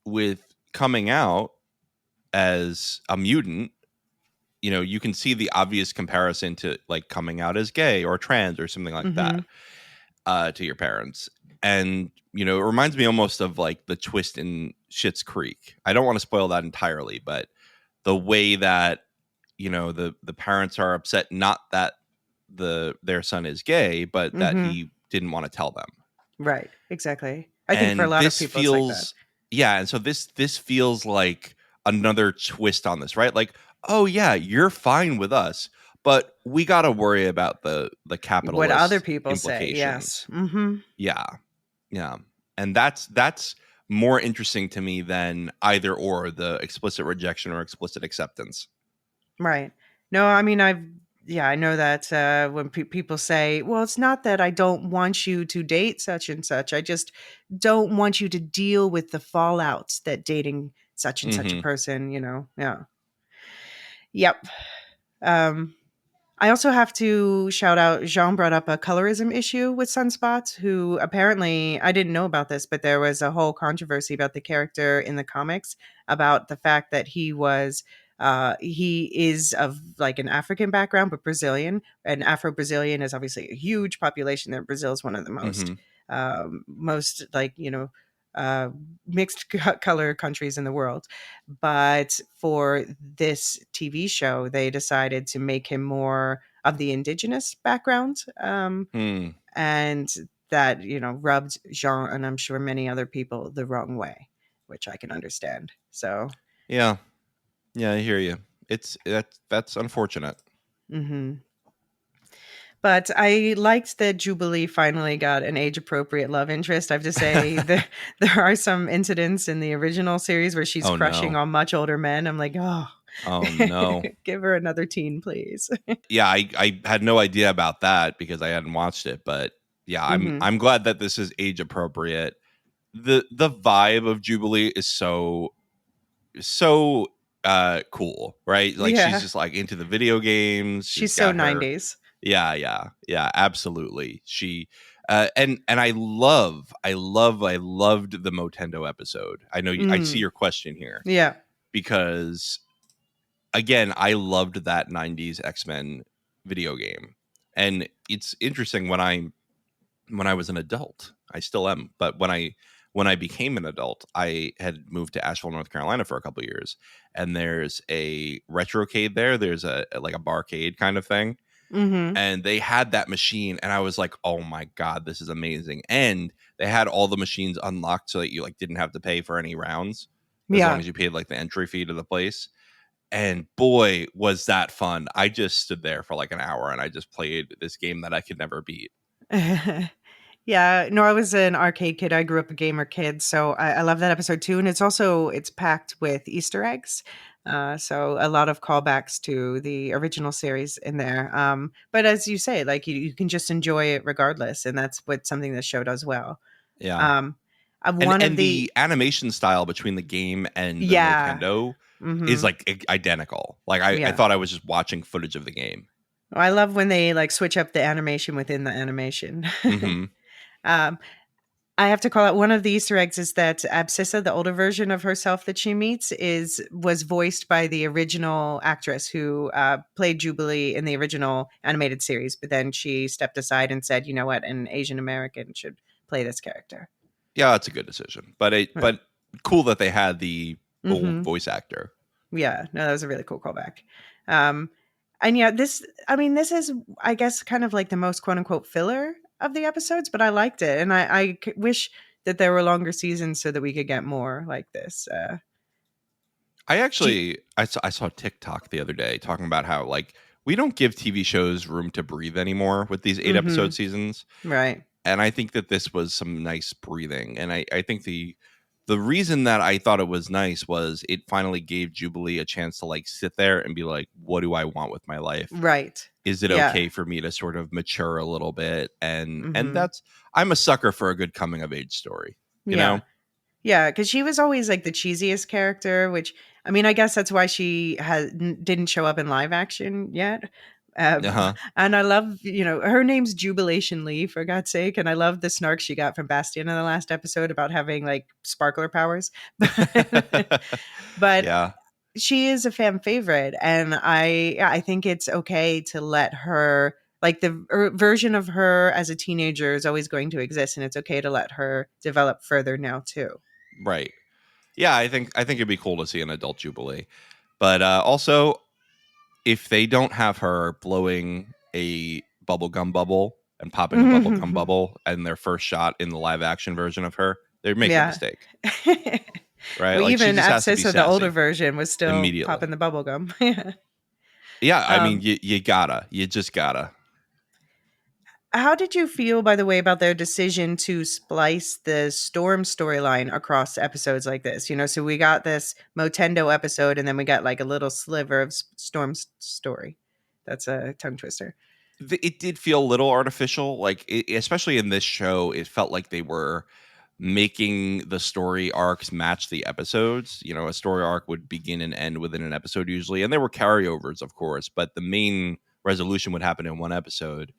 with coming out as a mutant, you can see the obvious comparison to like coming out as gay or trans or something like Mm-hmm. that to your parents. And, it reminds me almost of like the twist in Schitt's Creek. I don't want to spoil that entirely, but the way that, the parents are upset, not that their son is gay, but that Mm-hmm. he didn't want to tell them. Right. Exactly. I think for a And lot of this people, it's like that. feels, yeah. And so this feels like another twist on this, right? Like, oh yeah, you're fine with us, but we got to worry about the What other capitalist people say, yes. implications. Mm-hmm. Yeah, yeah. And that's more interesting to me than either or the explicit rejection or explicit acceptance. Right. No, I mean, I know that when people say, well, it's not that I don't want you to date such and such. I just don't want you to deal with the fallouts that dating such and such a Hmm. person, you know? Yeah. Yep. Um, I also have to shout out Jean brought up a colorism issue with Sunspots, who apparently I didn't know about this, but there was a whole controversy about the character in the comics about the fact that he is of like an African background but Brazilian. And Afro-Brazilian is obviously a huge population there. Brazil is one of the Hmm. most like, uh, mixed color countries in the world. But for this TV show, they decided to make him more of the indigenous background. Hmm. And that, rubbed Jean and I'm sure many other people the wrong way, which I can understand. So, Yeah. Yeah, I hear you. That's unfortunate. hmm But I liked that Jubilee finally got an age-appropriate love interest. I have to say there are some incidents in the original series where she's Oh crushing no. on much older men. I'm like, oh, Oh no. give her another teen, please. Yeah, I had no idea about that because I hadn't watched it, but yeah, Hmm. I'm glad that this is age appropriate. The vibe of Jubilee is so cool, right? Like she's Yeah, just like into the video games. She's she's so got her 90s. yeah, absolutely. She and I loved the Motendo episode. I know I see Mm, your question here yeah. because again, I loved that 90s X-Men video game. And it's interesting when I was an adult, I still am, but when I became an adult, I had moved to Asheville, North Carolina for a couple of years, and there's a retrocade there. There's a like a barcade kind of thing, Hmm. and they had that machine, and I was like, "Oh my god, this is amazing!" And they had all the machines unlocked so that you like didn't have to pay for any rounds as long Yeah. as you paid like the entry fee to the place. And boy, was that fun! I just stood there for like an hour, and I just played this game that I could never beat. Yeah, no, I was an arcade kid. I grew up a gamer kid, so I love that episode too. And it's packed with Easter eggs, so a lot of callbacks to the original series in there. But as you say, like you can just enjoy it regardless, and that's what something this show does well. Yeah. Um, one of And the the animation style between the game and the yeah, Nintendo is hmm, like identical. Like I yeah. thought I was just watching footage of the game. I love when they like switch up the animation within the animation. Hmm. um, I have to call out one of the Easter eggs is that Absissa, the older version of herself that she meets, is was voiced by the original actress who played Jubilee in the original animated series. But then she stepped aside and said, "You know what? An Asian American should play this character." Yeah, that's a good decision. But cool that they had the old Mm-hmm. voice actor. Yeah, no, that was a really cool callback. Um, and yeah, I mean, this is, I guess, kind of like the most quote unquote filler of the episodes, but I liked it. And wish that there were longer seasons so that we could get more like this. G- I saw TikTok the other day talking about how like we don't give TV shows room to breathe anymore with these 8 episode mm-hmm. seasons. Right. And I think that this was some nice breathing. And I think the reason that I thought it was nice was it finally gave Jubilee a chance to like sit there and be like, what do I want with my life? Right. Is it Yeah. okay for me to sort of mature a little bit? And Mhm. that's I'm a sucker for a good coming of age story, you Yeah. know? Yeah, because she was always, like, the cheesiest character, which I mean, I guess that's why she didn't show up in live action yet. Uh-huh. And I love, her name's Jubilation Lee, for God's sake, and I love the snark she got from Bastian in the last episode about having, like, sparkler powers. But Yeah. she is a fan favorite, and I think it's okay to let her like the version of her as a teenager is always going to exist, and it's okay to let her develop further now too. Right. Yeah, I think it'd be cool to see an adult Jubilee. But also if they don't have her blowing a bubblegum bubble and popping a bubblegum bubble and their first shot in the live action version of her, they're making a Yeah. mistake, right? Well, Like she even just has to be Absissa, the older sassy version, was still immediately. popping the bubble gum. Yeah. Yeah, I mean Um, you just gotta. how did you feel, by the way, about their decision to splice the Storm storyline across episodes like this? So we got this Motendo episode, and then we got like a little sliver of Storm's story. That's a tongue twister. It did feel a little artificial, like especially in this show. It felt like they were making the story arcs match the episodes. You know, a story arc would begin and end within an episode usually, and there were carryovers, of course, but the main resolution would happen in one episode.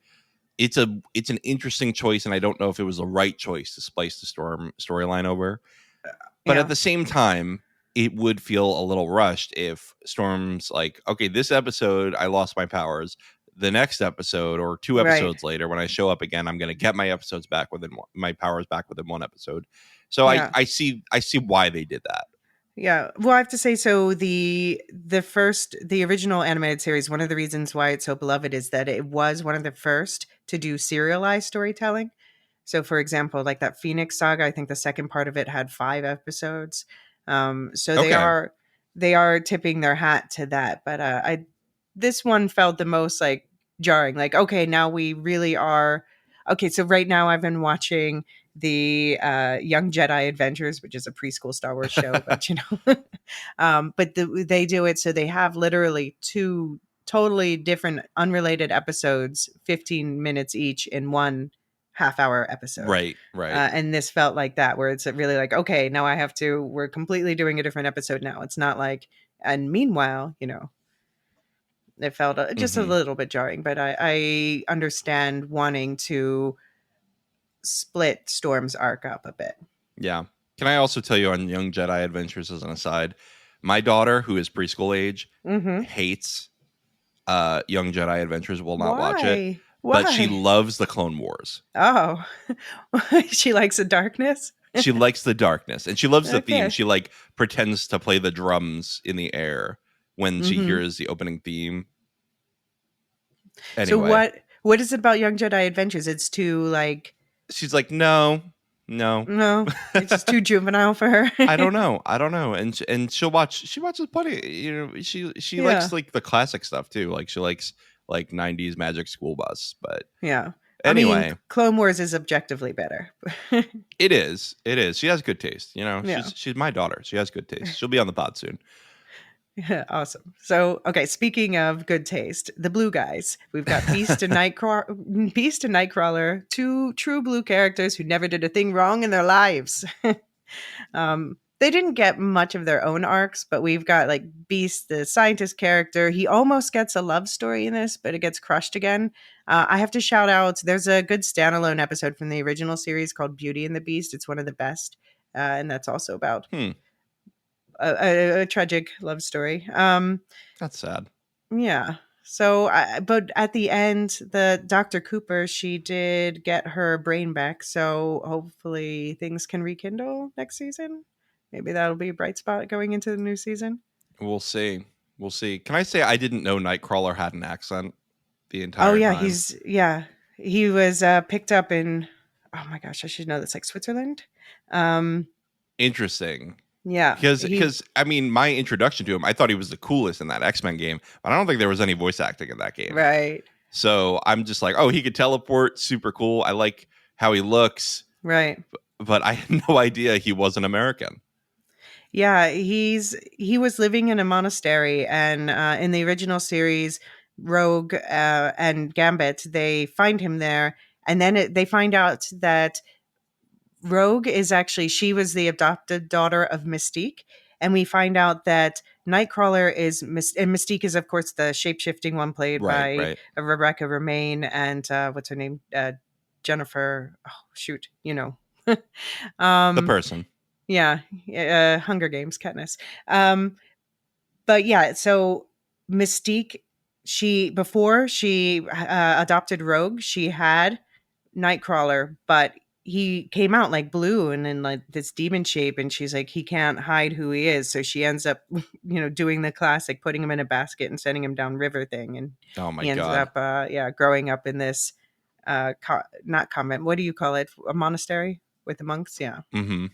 It's an interesting choice, and I don't know if it was the right choice to splice the Storm storyline over. But at Yeah. the same time, it would feel a little rushed if Storm's like, okay, this episode I lost my powers. The next episode or two Right. episodes later, when I show up again, I'm going to get my episodes back my powers back within one episode. So Yeah. I see why they did that. Yeah. Well, I have to say, so the original animated series, one of the reasons why it's so beloved is that it was one of the first to do serialized storytelling. So, for example, like that Phoenix Saga, I think the second part of it had 5 episodes. So Okay. they are tipping their hat to that. But I this one felt the most like jarring. Like, okay, now we really are. Okay, so right now I've been watching the Young Jedi Adventures, which is a preschool Star Wars show, but they do it so they have literally two totally different, unrelated episodes, 15 minutes each in one half-hour episode. Right, right. And this felt like that, where it's really like, okay, now we're completely doing a different episode now. It's not like, and meanwhile, it felt just a Mhm. little bit jarring, but I understand wanting to split Storm's arc up a bit. Yeah. Can I also tell you on Young Jedi Adventures as an aside, my daughter, who is preschool age, Mm-hmm. hates Young Jedi Adventures, will not watch it, Why? but she Why? loves the Clone Wars. Oh, she likes the darkness. She likes the darkness and she loves the theme. Okay. She like pretends to play the drums in the air when she Mm-hmm. hears the opening theme. So Anyway, what is it about Young Jedi Adventures? It's too like, she's like, no. no, it's just too juvenile for her. I don't know. And she watches plenty. She Yeah. likes like the classic stuff too. Like she likes like 90s Magic School Bus. But Yeah. I mean, anyway, Clone Wars is objectively better. it is. It is. She has good taste. Yeah. She's my daughter. She has good taste. She'll be on the pod soon. Yeah, awesome. So, okay, speaking of good taste, the blue guys. We've got Beast and Nightcrawler, two true blue characters who never did a thing wrong in their lives. They didn't get much of their own arcs, but we've got like Beast, the scientist character. He almost gets a love story in this, but it gets crushed again. I have to shout out, there's a good standalone episode from the original series called Beauty and the Beast. It's one of the best. And that's also about Hmm. a tragic love story. That's sad. Yeah. So, but at the end, the Dr. Cooper, she did get her brain back. So hopefully things can rekindle next season. Maybe that'll be a bright spot going into the new season. We'll see. We'll see. Can I say I didn't know Nightcrawler had an accent the Oh entire yeah, time? he was picked up in, oh my gosh, I should know this, like Switzerland. Interesting. Yeah, Because I mean, my introduction to him, I thought he was the coolest in that X-Men game, but I don't think there was any voice acting in that game. right, So I'm just like, oh, he could teleport, super cool. I like how he looks, right. but I had no idea he was an American. Yeah, he was living in a monastery, and in the original series, Rogue and Gambit, they find him there, and then they find out that Rogue is actually, she was the adopted daughter of Mystique, and we find out that Nightcrawler is and Mystique is of course the shape-shifting one played Right, by right. Rebecca Romaine and what's her name, Jennifer. Oh shoot, The um, person. yeah, Hunger Games, Katniss. But yeah, so Mystique, before she adopted Rogue, she had Nightcrawler, but he came out like blue and in like this demon shape, and she's like, he can't hide who he is. So she ends up, doing the classic, putting him in a basket and sending him down river thing, and Oh my he ends god. up, growing up in this, not convent. What do you call it? A monastery with the monks. Yeah. Mm-hmm. So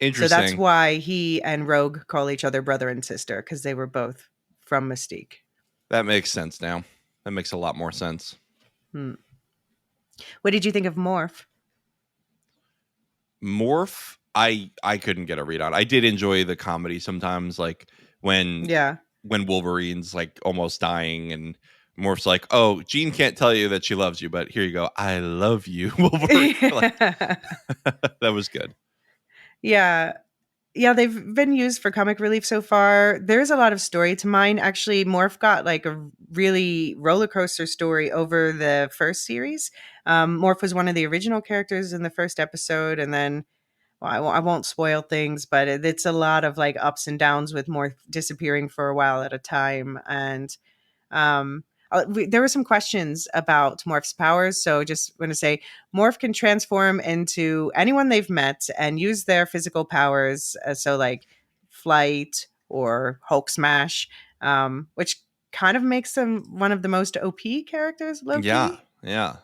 that's Interesting. why he and Rogue call each other brother and sister, because they were both from Mystique. That makes sense now. That makes a lot more sense. Hmm. What did you think of Morph? Morph, I couldn't get a read on. I did enjoy the comedy sometimes, like when Yeah. Wolverine's like almost dying and Morph's like, oh, Jean can't tell you that she loves you, but here you go. I love you, Wolverine. Like, that was good. Yeah. Yeah, they've been used for comic relief so far. There's a lot of story to mine. Actually, Morph got like a really roller coaster story over the first series. Morph was one of the original characters in the first episode, and then, well, I won't spoil things, but it's a lot of like ups and downs with Morph disappearing for a while at a time. And there were some questions about Morph's powers. So just want to say Morph can transform into anyone they've met and use their physical powers. So like flight or Hulk smash, which kind of makes them one of the most OP characters, low Yeah, key. yeah.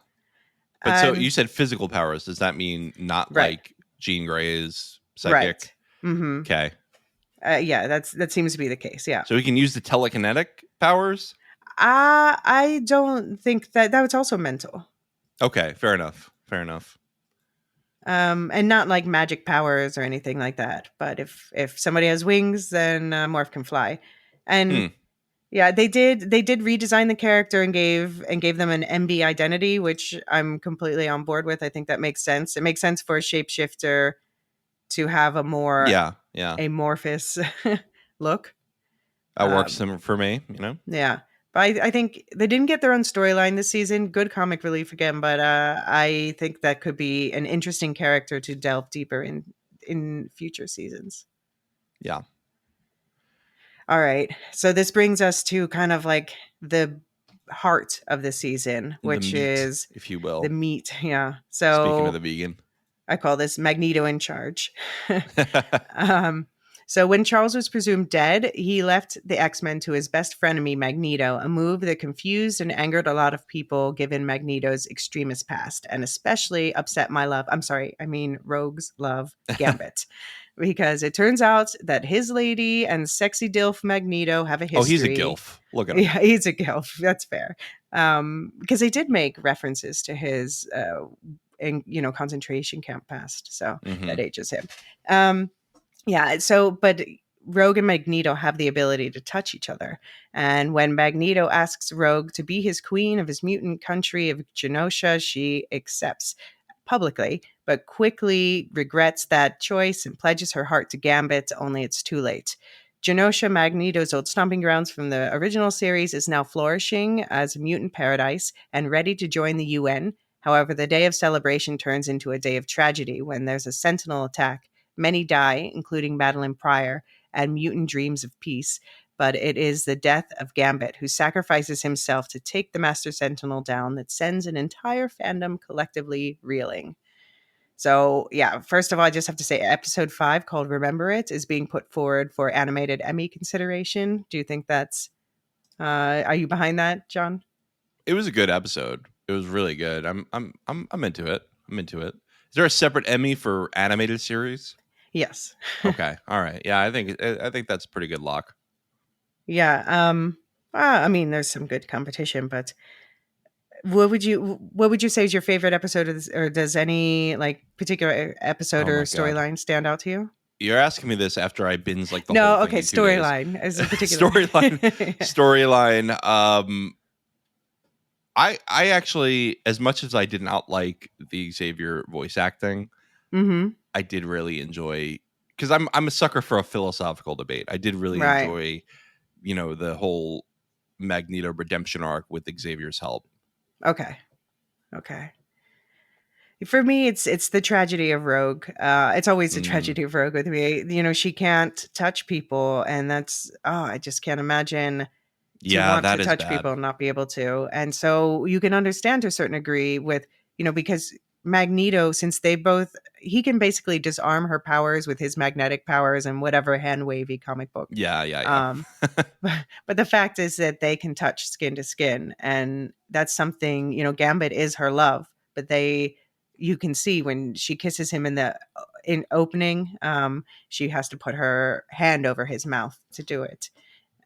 But so you And said physical powers. Does that mean not right, like Jean Grey's right. psychic? Mm-hmm. Okay. Yeah, that seems to be the case. Yeah. So he can use the telekinetic powers? I don't think that was also mental. Okay, fair enough. Fair enough. And not like magic powers or anything like that. But if somebody has wings, then Morph can fly. And Hmm. yeah, they did redesign the character and gave them an MB identity, which I'm completely on board with. I think that makes sense. It makes sense for a shapeshifter to have a more Yeah, yeah. amorphous look. That works Um, for me, you know? yeah, but I think they didn't get their own storyline this season. Good comic relief again, but I think that could be an interesting character to delve deeper in future seasons. Yeah. All right, so this brings us to kind of like the heart of the season, The which meat, is if you the will. meat. Yeah, Speaking of so the vegan. I call this Magneto in charge. um, so when Charles was presumed dead, he left the X-Men to his best frenemy, Magneto, a move that confused and angered a lot of people given Magneto's extremist past, and especially upset Rogue's love, Gambit. Because it turns out that his lady and sexy DILF Magneto have a Oh, he's a history. gilf. Look at him. Yeah, he's a gilf. That's fair. Because they did make references to his concentration camp past, so Hmm. that ages him. Um, yeah, so but Rogue and Magneto have the ability to touch each other, and when Magneto asks Rogue to be his queen of his mutant country of Genosha, she accepts publicly, but quickly regrets that choice and pledges her heart to Gambit, only it's too late. Genosha, Magneto's old stomping grounds from the original series, is now flourishing as a mutant paradise and ready to join the UN. However, the day of celebration turns into a day of tragedy when there's a sentinel attack. Many die, including Madeline Pryor, and mutant dreams of peace. But it is the death of Gambit, who sacrifices himself to take the Master Sentinel down, that sends an entire fandom collectively reeling. So, yeah, first of all, I just have to say episode 5, called Remember It, is being put forward for animated Emmy consideration. Do you think that's are you behind that, John? It was a good episode. It was really good. I'm into it. I'm into it. Is there a separate Emmy for animated series? Yes. Okay. All right. Yeah, I think that's pretty good luck. Yeah. I mean, there's some good competition, but what would you say is your favorite episode of this, or does any like particular episode Oh or my god. storyline stand out to you? You're asking me this after I binge like the whole No, thing okay, in 2 days. storyline as a particular. storyline storyline. I actually, as much as I did not like the Xavier voice acting, Mhm. I did really enjoy, because I'm a sucker for a philosophical debate. I did really Right. enjoy, the whole Magneto redemption arc with Xavier's help. Okay. Okay. For me, it's the tragedy of Rogue. It's always the Mm. tragedy of Rogue with me. She can't touch people, and I just can't imagine to Yeah, want to that is touch bad. people and not be able to. And so you can understand to a certain degree with, because Magneto, since he can basically disarm her powers with his magnetic powers and whatever hand wavy comic book. Yeah, yeah, Um, yeah. but the fact is that they can touch skin to skin. And that's something, Gambit is her love, but you can see when she kisses him in opening, she has to put her hand over his mouth to do it.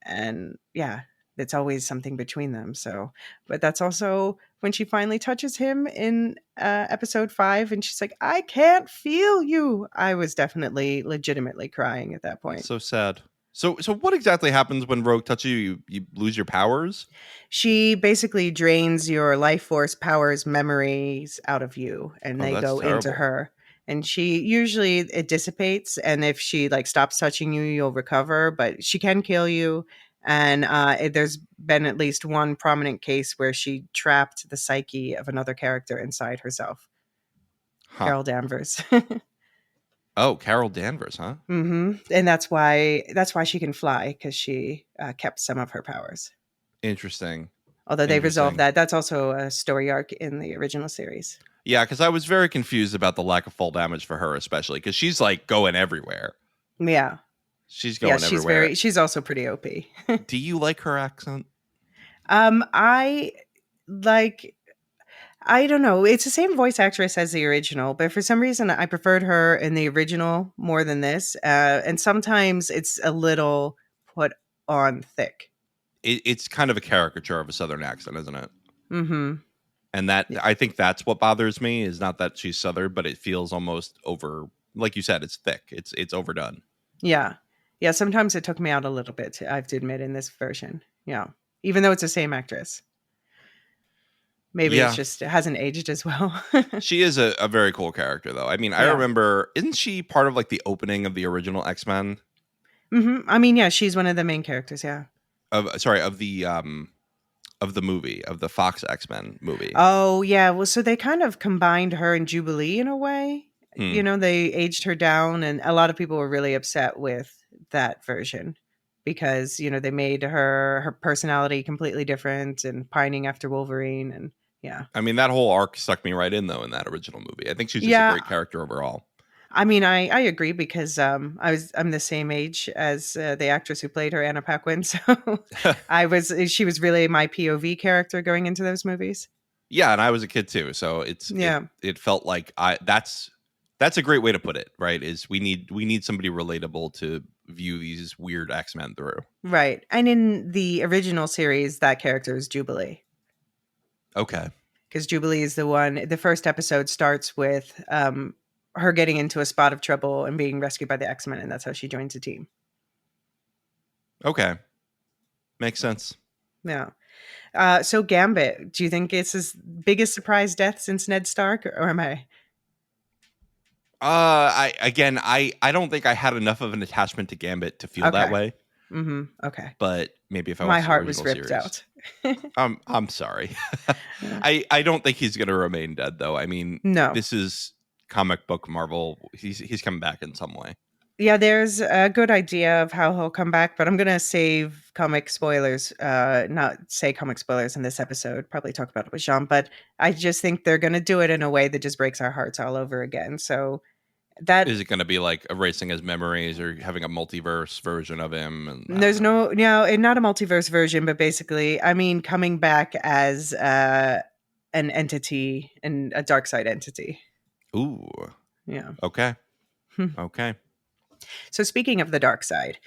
And yeah, it's always something between them. So, but that's also when she finally touches him in episode 5, and she's like, "I can't feel you." I was definitely legitimately crying at that That's point. so sad. So what exactly happens when Rogue touches you? You lose your powers? She basically drains your life force powers, memories out of you, and Oh, they that's go into terrible. her. And she usually it dissipates, and if she like stops touching you, you'll recover. But she can kill you. And there's been at least one prominent case where she trapped the psyche of another character inside herself, Huh. Carol Danvers. Oh, Carol Danvers, huh? And that's why she can fly, because she kept some of her powers. Interesting. Although they resolved Interesting. that, that's also a story arc in the original series. Yeah, because I was very confused about the lack of fall damage for her, especially because she's like going everywhere. Yeah. She's Yeah, going everywhere. she's also pretty OP. Do you like her accent? I like I don't know. It's the same voice actress as the original, but for some reason I preferred her in the original more than this. And sometimes it's a little put on thick. it's kind of a caricature of a Southern accent, isn't it? Mm-hmm. And that, I think that's what bothers me, is not that she's Southern, but it feels almost over, like you said, it's thick. It's overdone. Yeah. Yeah, sometimes it took me out a little bit, I have to admit, in this version. Yeah. Even though it's the same actress. Maybe it's Yeah. just it hasn't aged as well. She is a very cool character, though. I mean, I Yeah. remember, isn't she part of like the opening of the original X-Men? I mean, yeah, she's one of the main characters, yeah. Of the movie, of the Fox X-Men movie. Oh, yeah. Well, so they kind of combined her and Jubilee in a way. Hmm. They aged her down, and a lot of people were really upset with that version because, they made her personality completely different and pining after Wolverine. And yeah. I mean, that whole arc sucked me right in, though, in that original movie. I think she's just a Yeah. great character overall. I mean, I agree because I'm the same age as the actress who played her, Anna Paquin. So she was really my POV character going into those movies. Yeah, and I was a kid too, so Yeah. it felt like that's a great way to put it, right? Is we need somebody relatable to view these weird X-Men through. Right. And in the original series, that character is Jubilee. Okay. Because Jubilee is the first episode starts with her getting into a spot of trouble and being rescued by the X-Men, and that's how she joins the team. Okay. Makes sense. Yeah. So Gambit, do you think it's his biggest surprise death since Ned Stark, or am I? I don't think I had enough of an attachment to Gambit to feel that Okay. way. Okay. But maybe if I My watched the heart was original ripped series, out. I'm sorry. Yeah. I don't think he's gonna remain dead, though. I mean, No. this is comic book Marvel. He's coming back in some way. Yeah, there's a good idea of how he'll come back, but I'm gonna save comic spoilers, not say comic spoilers in this episode, probably talk about it with Jean, but I just think they're gonna do it in a way that just breaks our hearts all over again. So that Is it going to be like erasing his memories or having a multiverse version of him? And I don't there's know. not a multiverse version, but basically, I mean, coming back as an entity and a dark side entity. Ooh. Yeah. Okay. Okay. So speaking of the dark side,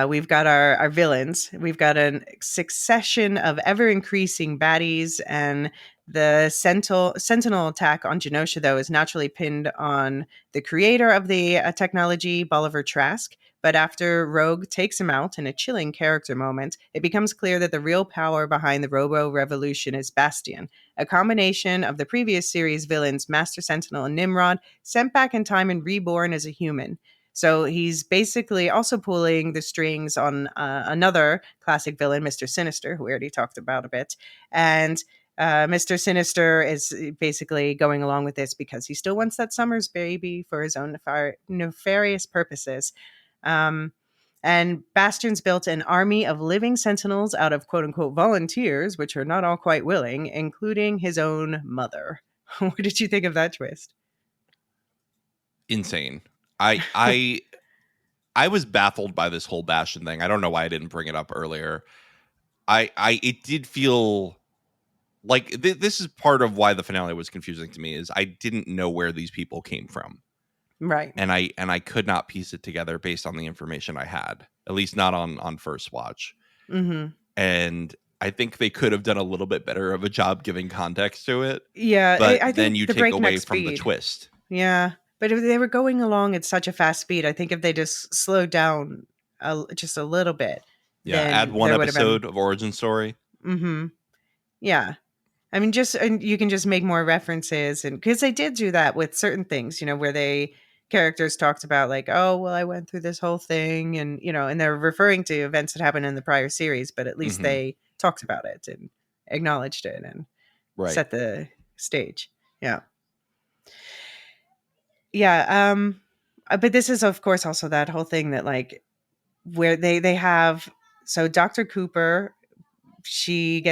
we've got our villains. We've got a succession of ever increasing baddies, and the Sentinel attack on Genosha, though, is naturally pinned on the creator of the technology, Bolivar Trask. But after Rogue takes him out in a chilling character moment, it becomes clear that the real power behind the Robo Revolution is Bastion, a combination of the previous series villains Master Sentinel and Nimrod, sent back in time and reborn as a human. So he's basically also pulling the strings on another classic villain, Mr. Sinister, who we already talked about a bit. And Mr. Sinister is basically going along with this because he still wants that Summers baby for his own nefarious purposes. And Bastion's built an army of living sentinels out of quote unquote volunteers, which are not all quite willing, including his own mother. What did you think of that twist? Insane. I was baffled by this whole Bastion thing. I don't know why I didn't bring it up earlier. It did feel like this is part of why the finale was confusing to me, is I didn't know where these people came from. Right. And I could not piece it together based on the information I had, at least not on first watch. Mm-hmm. And I think they could have done a little bit better of a job giving context to it. Yeah, But I then think you the take away breakneck from the speed. twist. Yeah, but if they were going along at such a fast speed, I think if they just slowed down just a little bit, Yeah, then add one there would have been. episode of origin story. Mm-hmm. Yeah, I mean, and you can just make more references, and because they did do that with certain things, where characters talked about like, oh, well, I went through this whole thing, and and they're referring to events that happened in the prior series, but at least they talked about it and acknowledged it and set the stage. Yeah. Yeah, but this is of course also that whole thing that like where they have so Dr. Cooper, she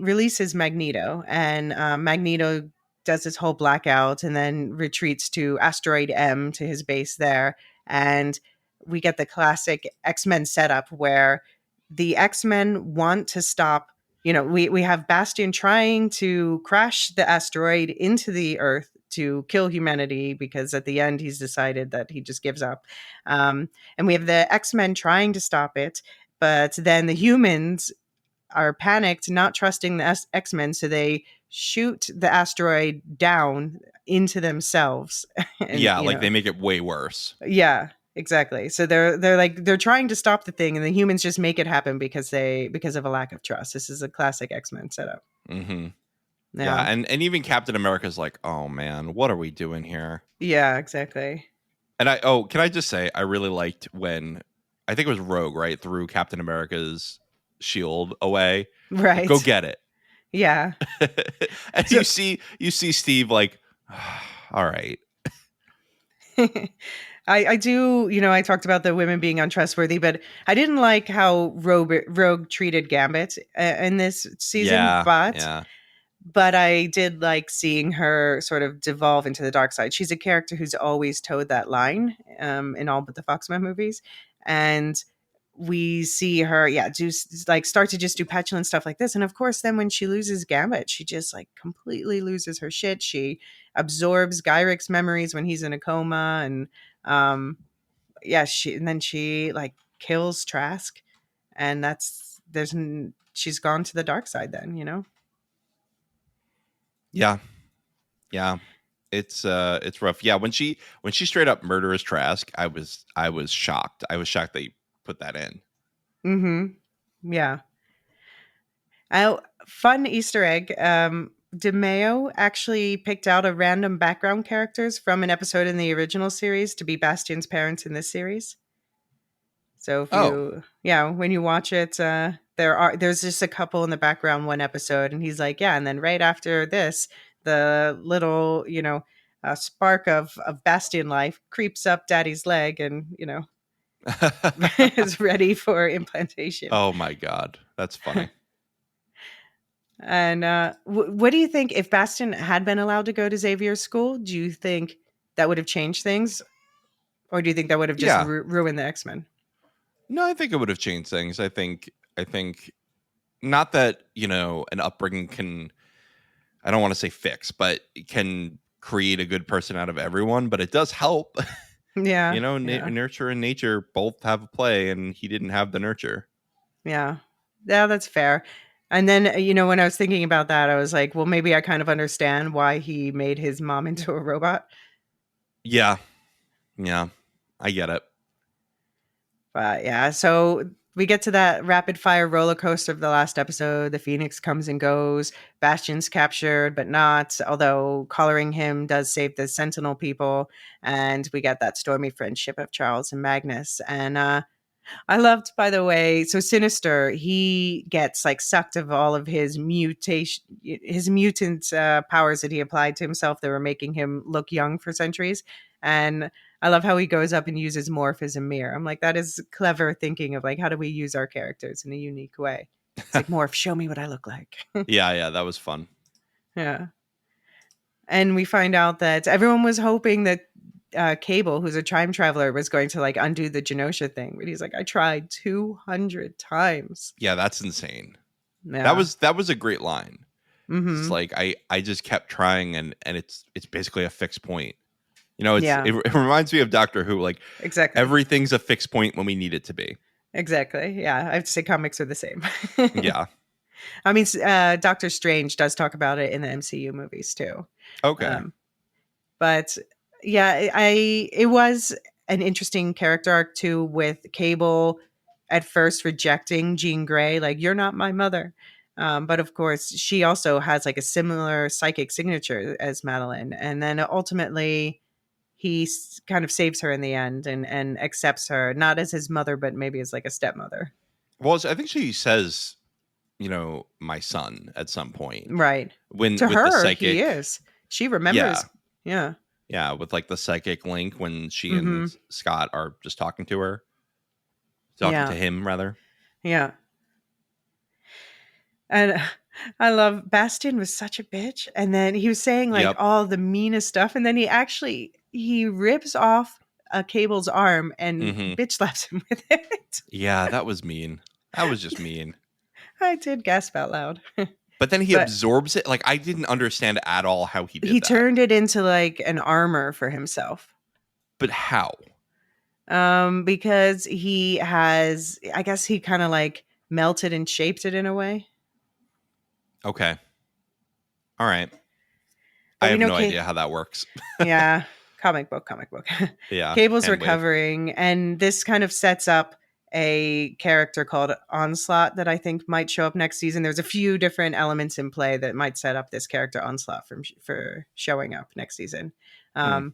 releases Magneto, and Magneto does this whole blackout and then retreats to asteroid M, to his base there, and we get the classic X-Men setup where the X-Men want to stop. We have Bastion trying to crash the asteroid into the Earth to kill humanity, because at the end he's decided that he just gives up. And we have the X-Men trying to stop it, But then the humans are panicked, not trusting the X-Men, so they shoot the asteroid down into themselves. And Yeah, like they make it way worse. yeah, exactly. So they're like they're trying to stop the thing, and the humans just make it happen because of a lack of trust. This is a classic X-Men setup. Mm-hmm. Yeah, Yeah. and even Captain America's like, oh man, what are we doing here? Yeah, exactly. And can I just say, I really liked when I think it was Rogue, right, threw Captain America's shield away. Like, go Right. get it. Yeah. And So you see Steve like, all right. I do, I talked about the women being untrustworthy, but I didn't like how Rogue treated Gambit in this season, Yeah, but yeah. I did like seeing her sort of devolve into the dark side. She's a character who's always towed that line in all but the Foxman movies. And we see her, do like start to just do petulant stuff like this. And of course, then when she loses Gambit, she just like completely loses her shit. She absorbs Gyric's memories when he's in a coma. And and then she like kills Trask. And she's gone to the dark side then. Yeah. Yeah. It's rough. Yeah, when she straight up murders Trask, I was shocked. I was shocked they put that in. Yeah. Fun Easter egg. DeMeo actually picked out a random background characters from an episode in the original series to be Bastion's parents in this series. So Oh. when you watch it, there's just a couple in the background one episode, and he's like, yeah, and then right after this, the little spark of Bastion life creeps up Daddy's leg, and is ready for implantation. Oh my god. That's funny. And what do you think if Bastion had been allowed to go to Xavier's school? Do you think that would have changed things, or do you think that would have just Yeah. ruined the X-Men? No, I think it would have changed things. I think not that, an upbringing can, I don't want to say fix, but it can create a good person out of everyone, but it does help. Yeah, yeah, Nurture and nature both have a play, and he didn't have the nurture. yeah. That's fair. And then when I was thinking about that, I was like, well, maybe I kind of understand why he made his mom into a robot. Yeah. I get it. But yeah, so we get to that rapid fire roller coaster of the last episode. The Phoenix comes and goes. Bastion's captured, but not, although collaring him does save the Sentinel people. And we get that stormy friendship of Charles and Magnus. And I loved, by the way, so Sinister, he gets like sucked of all of his mutant powers that he applied to himself that were making him look young for centuries. And I love how he goes up and uses Morph as a mirror. I'm like, that is clever thinking of like, how do we use our characters in a unique way? It's like, Morph, show me what I look like. Yeah, that was fun. Yeah. And we find out that everyone was hoping that Cable, who's a time traveler, was going to like undo the Genosha thing, but he's like, I tried 200 times. Yeah, that's insane. Yeah. That was a great line. Mm-hmm. It's like I just kept trying, and it's basically a fixed point. It reminds me of Doctor Who. Like, Exactly. everything's a fixed point when we need it to be. Exactly. Yeah, I have to say comics are the same. Yeah. I mean, Doctor Strange does talk about it in the MCU movies too. Okay. But yeah, it was an interesting character arc too, with Cable at first rejecting Jean Grey, like, you're not my mother. But of course, she also has like a similar psychic signature as Madeline. And then ultimately, he kind of saves her in the end and accepts her, not as his mother, but maybe as like a stepmother. Well, I think she says, my son at some point. Right. When To with the her, psychic. he is. She remembers. Yeah. Yeah, with like the psychic link when she Mm-hmm. and Scott are just talking to him rather. Yeah. And I love Bastion was such a bitch. And then he was saying like Yep. all the meanest stuff. And then he rips off a Cable's arm and bitch slaps him with it. Yeah, that was mean. That was just mean. I did gasp out loud. But then he absorbs it. Like, I didn't understand at all how he did that. He turned it into like an armor for himself. But how? Because he has, I guess he kind of like melted and shaped it in a way. Okay. All right. I But we have know no idea how that works. yeah, comic book. Yeah, Cable's hand wave. recovering, and this kind of sets up a character called Onslaught that I think might show up next season. There's a few different elements in play that might set up this character Onslaught for showing up next season. Hmm.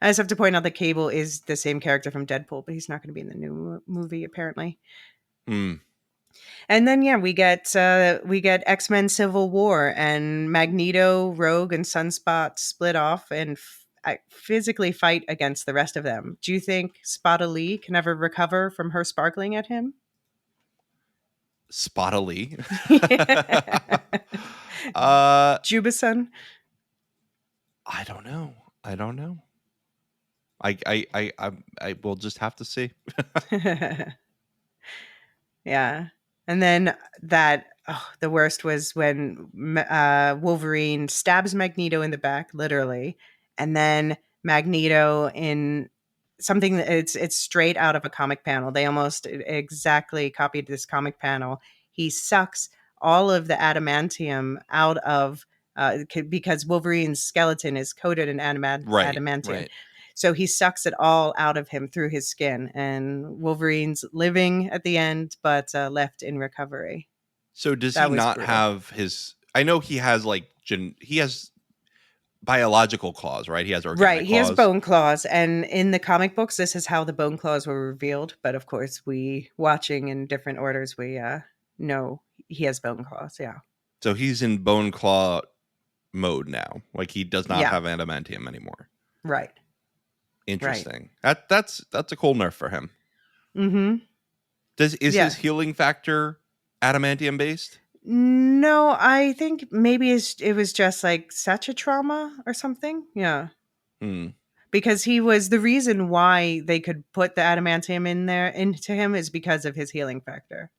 I just have to point out that Cable is the same character from Deadpool, but he's not going to be in the new movie apparently. Hmm. And then yeah, we get X-Men Civil War, and Magneto, Rogue, and Sunspot split off and physically fight against the rest of them. Do you think Spada Lee can ever recover from her sparkling at him? Spottily. uh, Jubasun? I don't know. I don't know. I will just have to see. Yeah. And then the worst was when Wolverine stabs Magneto in the back, literally, and then Magneto in something that it's straight out of a comic panel. They almost exactly copied this comic panel. He sucks all of the adamantium out of because Wolverine's skeleton is coated in Right. adamantium. Right. So he sucks it all out of him through his skin, and Wolverine's living at the end, but left in recovery. So does he That was not brutal. have his? I know he has like he has biological claws, right? He has Right, organic he has claws. bone claws, and in the comic books, this is how the bone claws were revealed. But of course, we watching in different orders, we know he has bone claws. Yeah, So he's in bone claw mode now. Like he does not yeah, have adamantium anymore. right, right. Interesting. That's a cool nerf for him. Mm-hmm. Is his Yeah. healing factor adamantium based? No, I think maybe it was just like such a trauma or something. Yeah. Hmm. Because he was the reason why they could put the adamantium in there into him is because of his healing factor.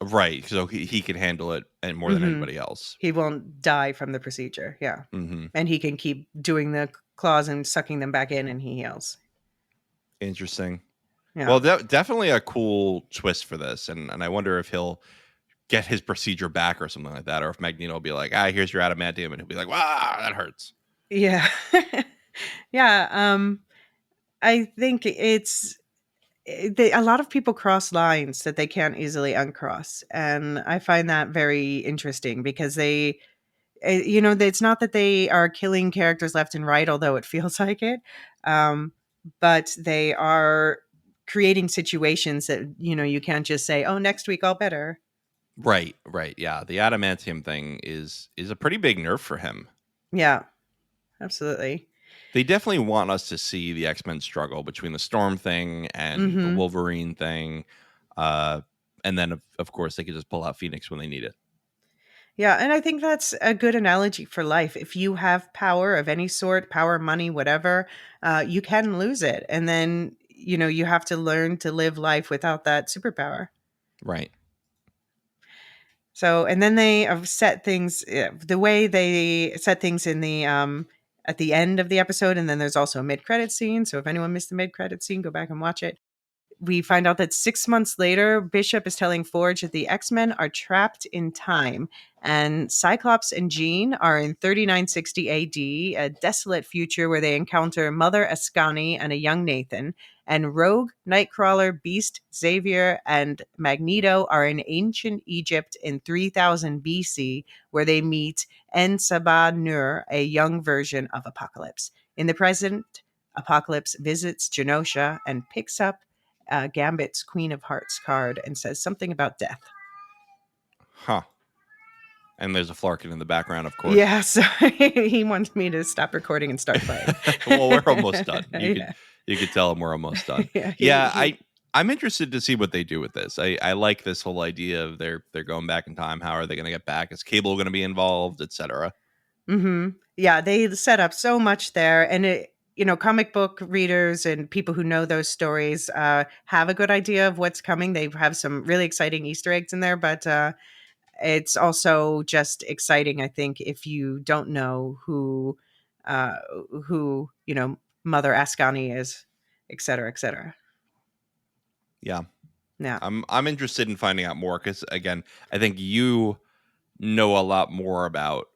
Right. So he can handle it and more than Hmm. anybody else. He won't die from the procedure. Yeah. Hmm. And he can keep doing the claws and sucking them back in, and he heals. Interesting. Yeah. Well, definitely a cool twist for this, and I wonder if he'll get his procedure back or something like that, or if Magneto will be like, here's your adamantium, and he'll be like, wow, that hurts. Yeah. Yeah. I think a lot of people cross lines that they can't easily uncross. And I find that very interesting because it's not that they are killing characters left and right, although it feels like it. Um, but they are creating situations that, you can't just say, oh, next week I'll better. Right, right, yeah. The adamantium thing is a pretty big nerf for him. Yeah, absolutely. They definitely want us to see the X-Men struggle between the Storm thing and the Hmm. Wolverine thing. Uh, and then, of course, they could just pull out Phoenix when they need it. Yeah, and I think that's a good analogy for life. If you have power of any sort, power, money, whatever, you can lose it. And then, you have to learn to live life without that superpower. Right. So, and then they have set things the way they set things in the at the end of the episode, and then there's also a mid-credit scene. So, if anyone missed the mid-credit scene, go back and watch it. We find out that 6 months later, Bishop is telling Forge that the X-Men are trapped in time, and Cyclops and Jean are in 3960 AD, a desolate future where they encounter Mother Ascani and a young Nathan, and Rogue, Nightcrawler, Beast, Xavier, and Magneto are in ancient Egypt in 3000 BC, where they meet En-Sabah-Nur, a young version of Apocalypse. In the present, Apocalypse visits Genosha and picks up Gambit's Queen of Hearts card and says something about death. Huh. And there's a Flarkin in the background, of course. Yeah, so he wants me to stop recording and start playing. Well, we're almost done. Yeah. You could tell him we're almost done. Yeah, Yeah, I'm interested to see what they do with this. I like this whole idea of they're going back in time. How are they going to get back? Is Cable going to be involved, etc.? Yeah, they set up so much there, and comic book readers and people who know those stories have a good idea of what's coming. They have some really exciting Easter eggs in there, but it's also just exciting, I think, if you don't know who Mother Ascani is. et cetera, et cetera. Yeah. Yeah. I'm interested in finding out more because, again, I think you know a lot more about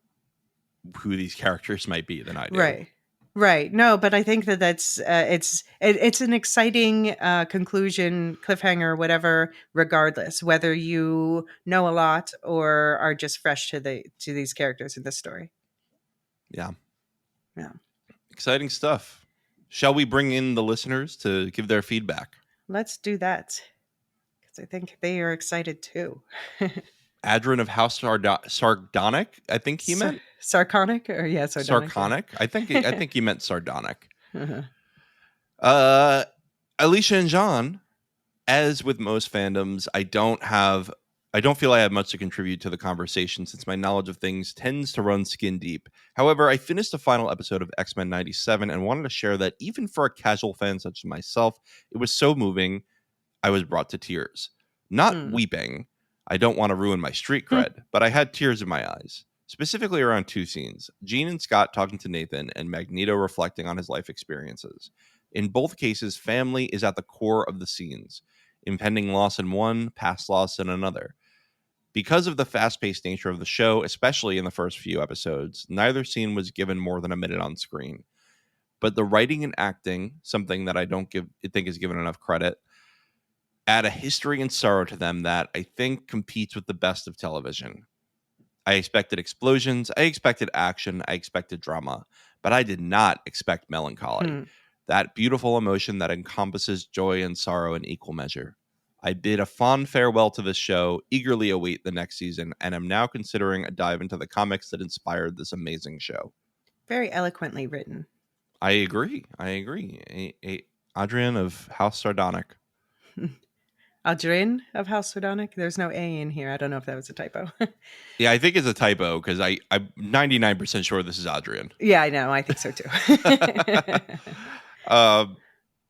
who these characters might be than I do. Right. No, but I think that's it's an exciting conclusion, cliffhanger, whatever. Regardless, whether you know a lot or are just fresh to these characters in the story. Yeah. Yeah. Exciting stuff. Shall we bring in the listeners to give their feedback? Let's do that because I think they are excited too. Adrian of House Sardonic, I think he meant. Sarconic or sardonic. Sarconic? Yeah. I think he meant sardonic. Uh-huh. Elysia and John, as with most fandoms, I don't feel I have much to contribute to the conversation since my knowledge of things tends to run skin deep. However, I finished the final episode of X-Men 97 and wanted to share that even for a casual fan such as myself, it was so moving, I was brought to tears. Not weeping. I don't want to ruin my street cred, but I had tears in my eyes. Specifically around two scenes, Jean and Scott talking to Nathan and Magneto reflecting on his life experiences. In both cases, family is at the core of the scenes. Impending loss in one, past loss in another. Because of the fast-paced nature of the show, especially in the first few episodes, neither scene was given more than a minute on screen. But the writing and acting, something that I don't think is given enough credit, add a history and sorrow to them that I think competes with the best of television. I expected explosions, I expected action, I expected drama, but I did not expect melancholy. That beautiful emotion that encompasses joy and sorrow in equal measure. I bid a fond farewell to this show, eagerly await the next season, and am now considering a dive into the comics that inspired this amazing show. Very eloquently written. I agree. Adrian of House Sardonic. Adrian of House Sardonic. There's no A in here. I don't know if that was a typo. Yeah, I think it's a typo because I'm 99% sure this is Adrian. Yeah, I know. I think so too.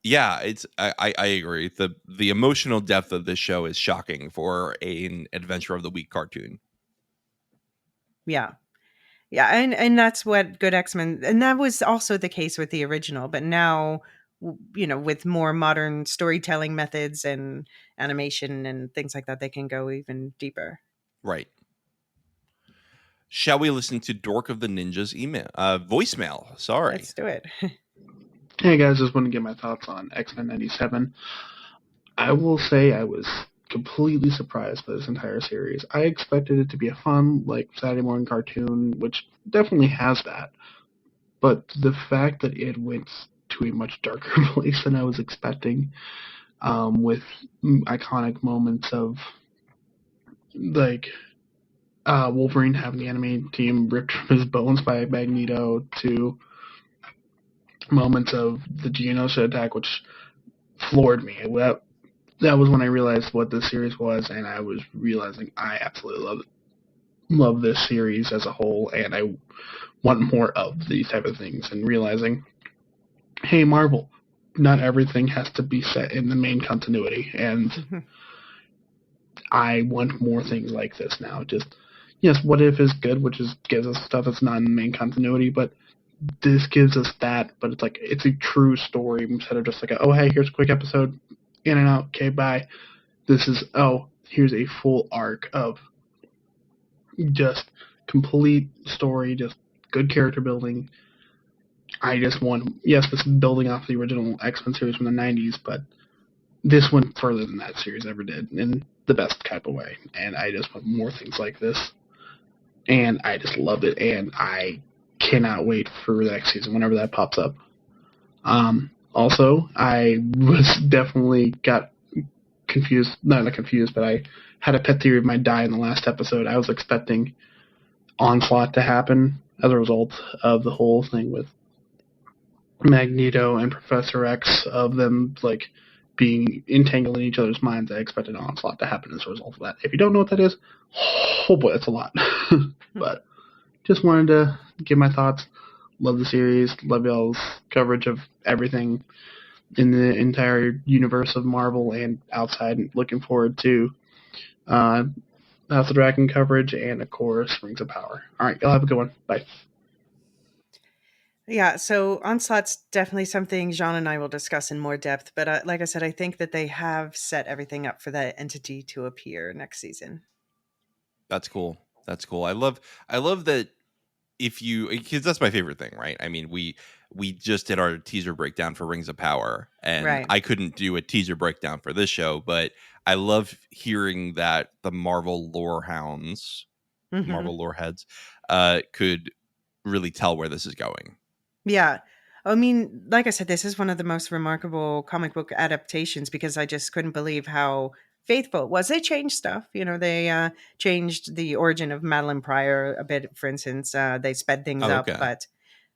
Yeah, I agree. The emotional depth of this show is shocking for an Adventure of the Week cartoon. Yeah. Yeah, and that's what good X-Men, and that was also the case with the original, but now, with more modern storytelling methods and animation and things like that, they can go even deeper. Right. Shall we listen to Dork of the Ninja's voicemail? Sorry. Let's do it. Hey guys, just want to get my thoughts on X-Men 97. I will say I was completely surprised by this entire series. I expected it to be a fun, Saturday morning cartoon, which definitely has that. But the fact that it went to a much darker place than I was expecting, with iconic moments of, Wolverine having the animated team ripped from his bones by Magneto, to moments of the Geonosis attack, which floored me. That was when I realized what this series was, and I was realizing I absolutely love this series as a whole, and I want more of these type of things, and realizing, hey, Marvel, not everything has to be set in the main continuity, and I want more things like this now. Just, yes, What If is good, which gives us stuff that's not in the main continuity, but this gives us that, but it's a true story instead of just oh, hey, here's a quick episode, in and out, okay, bye. This is, oh, here's a full arc of just complete story, just good character building. I just want, yes, this is building off the original X-Men series from the 90s, but this went further than that series ever did, in the best type of way, and I just want more things like this, and I just love it, and I cannot wait for the next season, whenever that pops up. Also, I was definitely got confused, not confused, but I had a pet theory of my die in the last episode. I was expecting Onslaught to happen as a result of the whole thing with Magneto and Professor X, of them being entangled in each other's minds. I expected Onslaught to happen as a result of that. If you don't know what that is, oh boy, that's a lot. But just wanted to give my thoughts. Love the series. Love y'all's coverage of everything in the entire universe of Marvel and outside. Looking forward to House of the Dragon coverage and, of course, Rings of Power. All right, y'all have a good one. Bye. Yeah, so Onslaught's definitely something Jean and I will discuss in more depth. But like I said, I think that they have set everything up for that entity to appear next season. That's cool. That's cool. I love that if you, because that's my favorite thing, right? I mean, we just did our teaser breakdown for Rings of Power, and Right. I couldn't do a teaser breakdown for this show, but I love hearing that the Marvel lore hounds, Hmm. Marvel lore heads, could really tell where this is going. Yeah. I mean, like I said, this is one of the most remarkable comic book adaptations because I just couldn't believe how faithful it was. They changed stuff. They changed the origin of Madeline Pryor a bit, for instance. They sped things Oh, up, okay.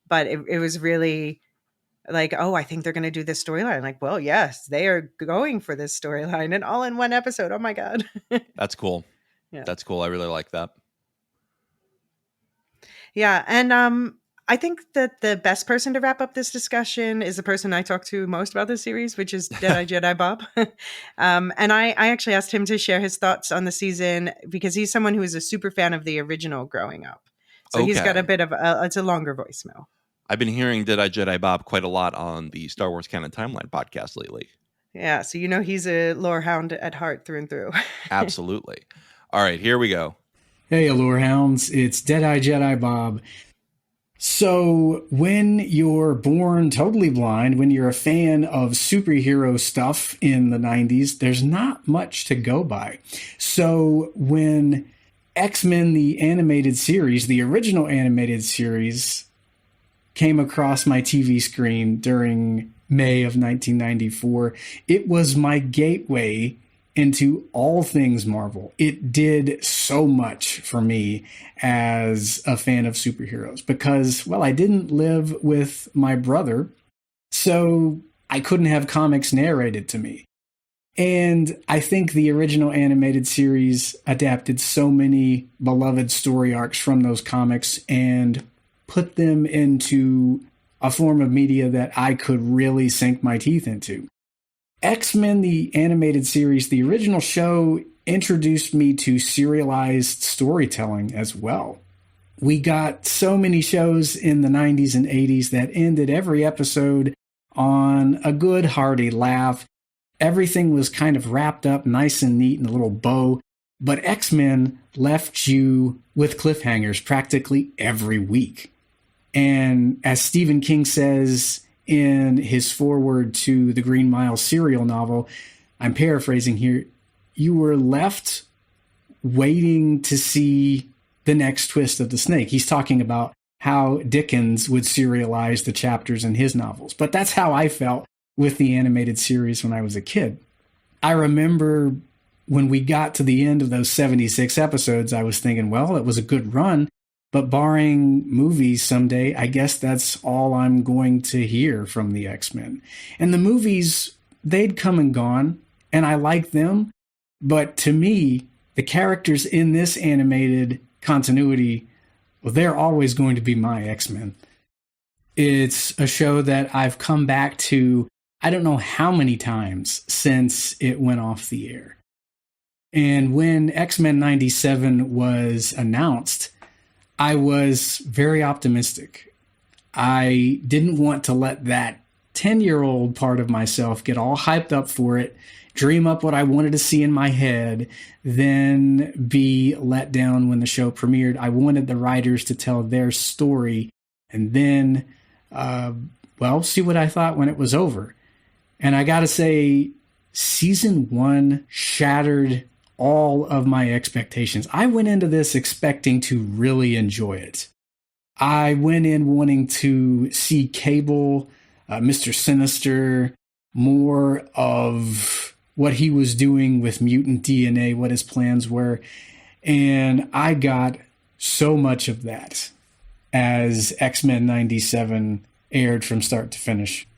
but it was really like, oh, I think they're going to do this storyline. Like, well, yes, they are going for this storyline and all in one episode. Oh my God. That's cool. Yeah. That's cool. I really like that. Yeah. And I think that the best person to wrap up this discussion is the person I talk to most about this series, which is Dead-Eye Jedi Bob. And I actually asked him to share his thoughts on the season because he's someone who is a super fan of the original growing up. So he's got a Okay. bit of it's a longer voicemail. I've been hearing Dead-Eye Jedi Bob quite a lot on the Star Wars Canon Timeline podcast lately. Yeah. So, he's a lorehound at heart through and through. Absolutely. All right, here we go. Hey, Lorehounds, it's Dead-Eye Jedi Bob. So, when you're born totally blind, when you're a fan of superhero stuff in the 90s, there's not much to go by. So, when X-Men, the animated series, the original animated series, came across my TV screen during May of 1994, it was my gateway into all things Marvel. It did so much for me as a fan of superheroes because, well, I didn't live with my brother, so I couldn't have comics narrated to me. And I think the original animated series adapted so many beloved story arcs from those comics and put them into a form of media that I could really sink my teeth into. X-Men, the animated series, the original show, introduced me to serialized storytelling as well. We got so many shows in the 90s and 80s that ended every episode on a good, hearty laugh. Everything was kind of wrapped up nice and neat in a little bow. But X-Men left you with cliffhangers practically every week. And as Stephen King says in his foreword to the Green Mile serial novel, I'm paraphrasing here, you were left waiting to see the next twist of the snake. He's talking about how Dickens would serialize the chapters in his novels. But that's how I felt with the animated series when I was a kid. I remember when we got to the end of those 76 episodes, I was thinking, well, it was a good run. But barring movies someday, I guess that's all I'm going to hear from the X-Men. And the movies, they'd come and gone, and I liked them. But to me, the characters in this animated continuity, well, they're always going to be my X-Men. It's a show that I've come back to, I don't know how many times since it went off the air. And when X-Men 97 was announced, I was very optimistic. I didn't want to let that 10-year-old part of myself get all hyped up for it, dream up what I wanted to see in my head, then be let down when the show premiered. I wanted the writers to tell their story and then, see what I thought when it was over. And I got to say, season 1 shattered all of my expectations. I went into this expecting to really enjoy it. I went in wanting to see Cable, Mr. Sinister, more of what he was doing with mutant DNA, what his plans were. And I got so much of that as X-Men 97 aired from start to finish.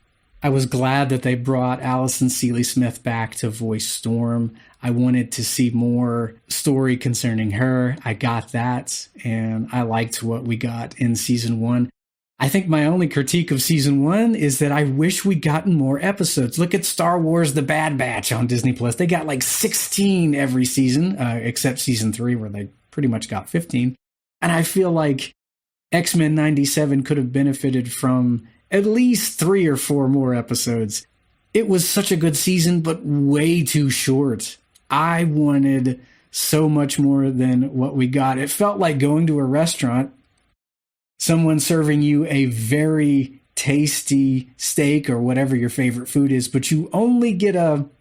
I was glad that they brought Allison Seeley-Smith back to voice Storm. I wanted to see more story concerning her. I got that, and I liked what we got in season 1. I think my only critique of season 1 is that I wish we'd gotten more episodes. Look at Star Wars The Bad Batch on Disney+. They got like 16 every season, except season 3 where they pretty much got 15. And I feel like X-Men 97 could have benefited from at least 3 or 4 more episodes. It was such a good season, but way too short. I wanted so much more than what we got. It felt like going to a restaurant, someone serving you a very tasty steak or whatever your favorite food is, but you only get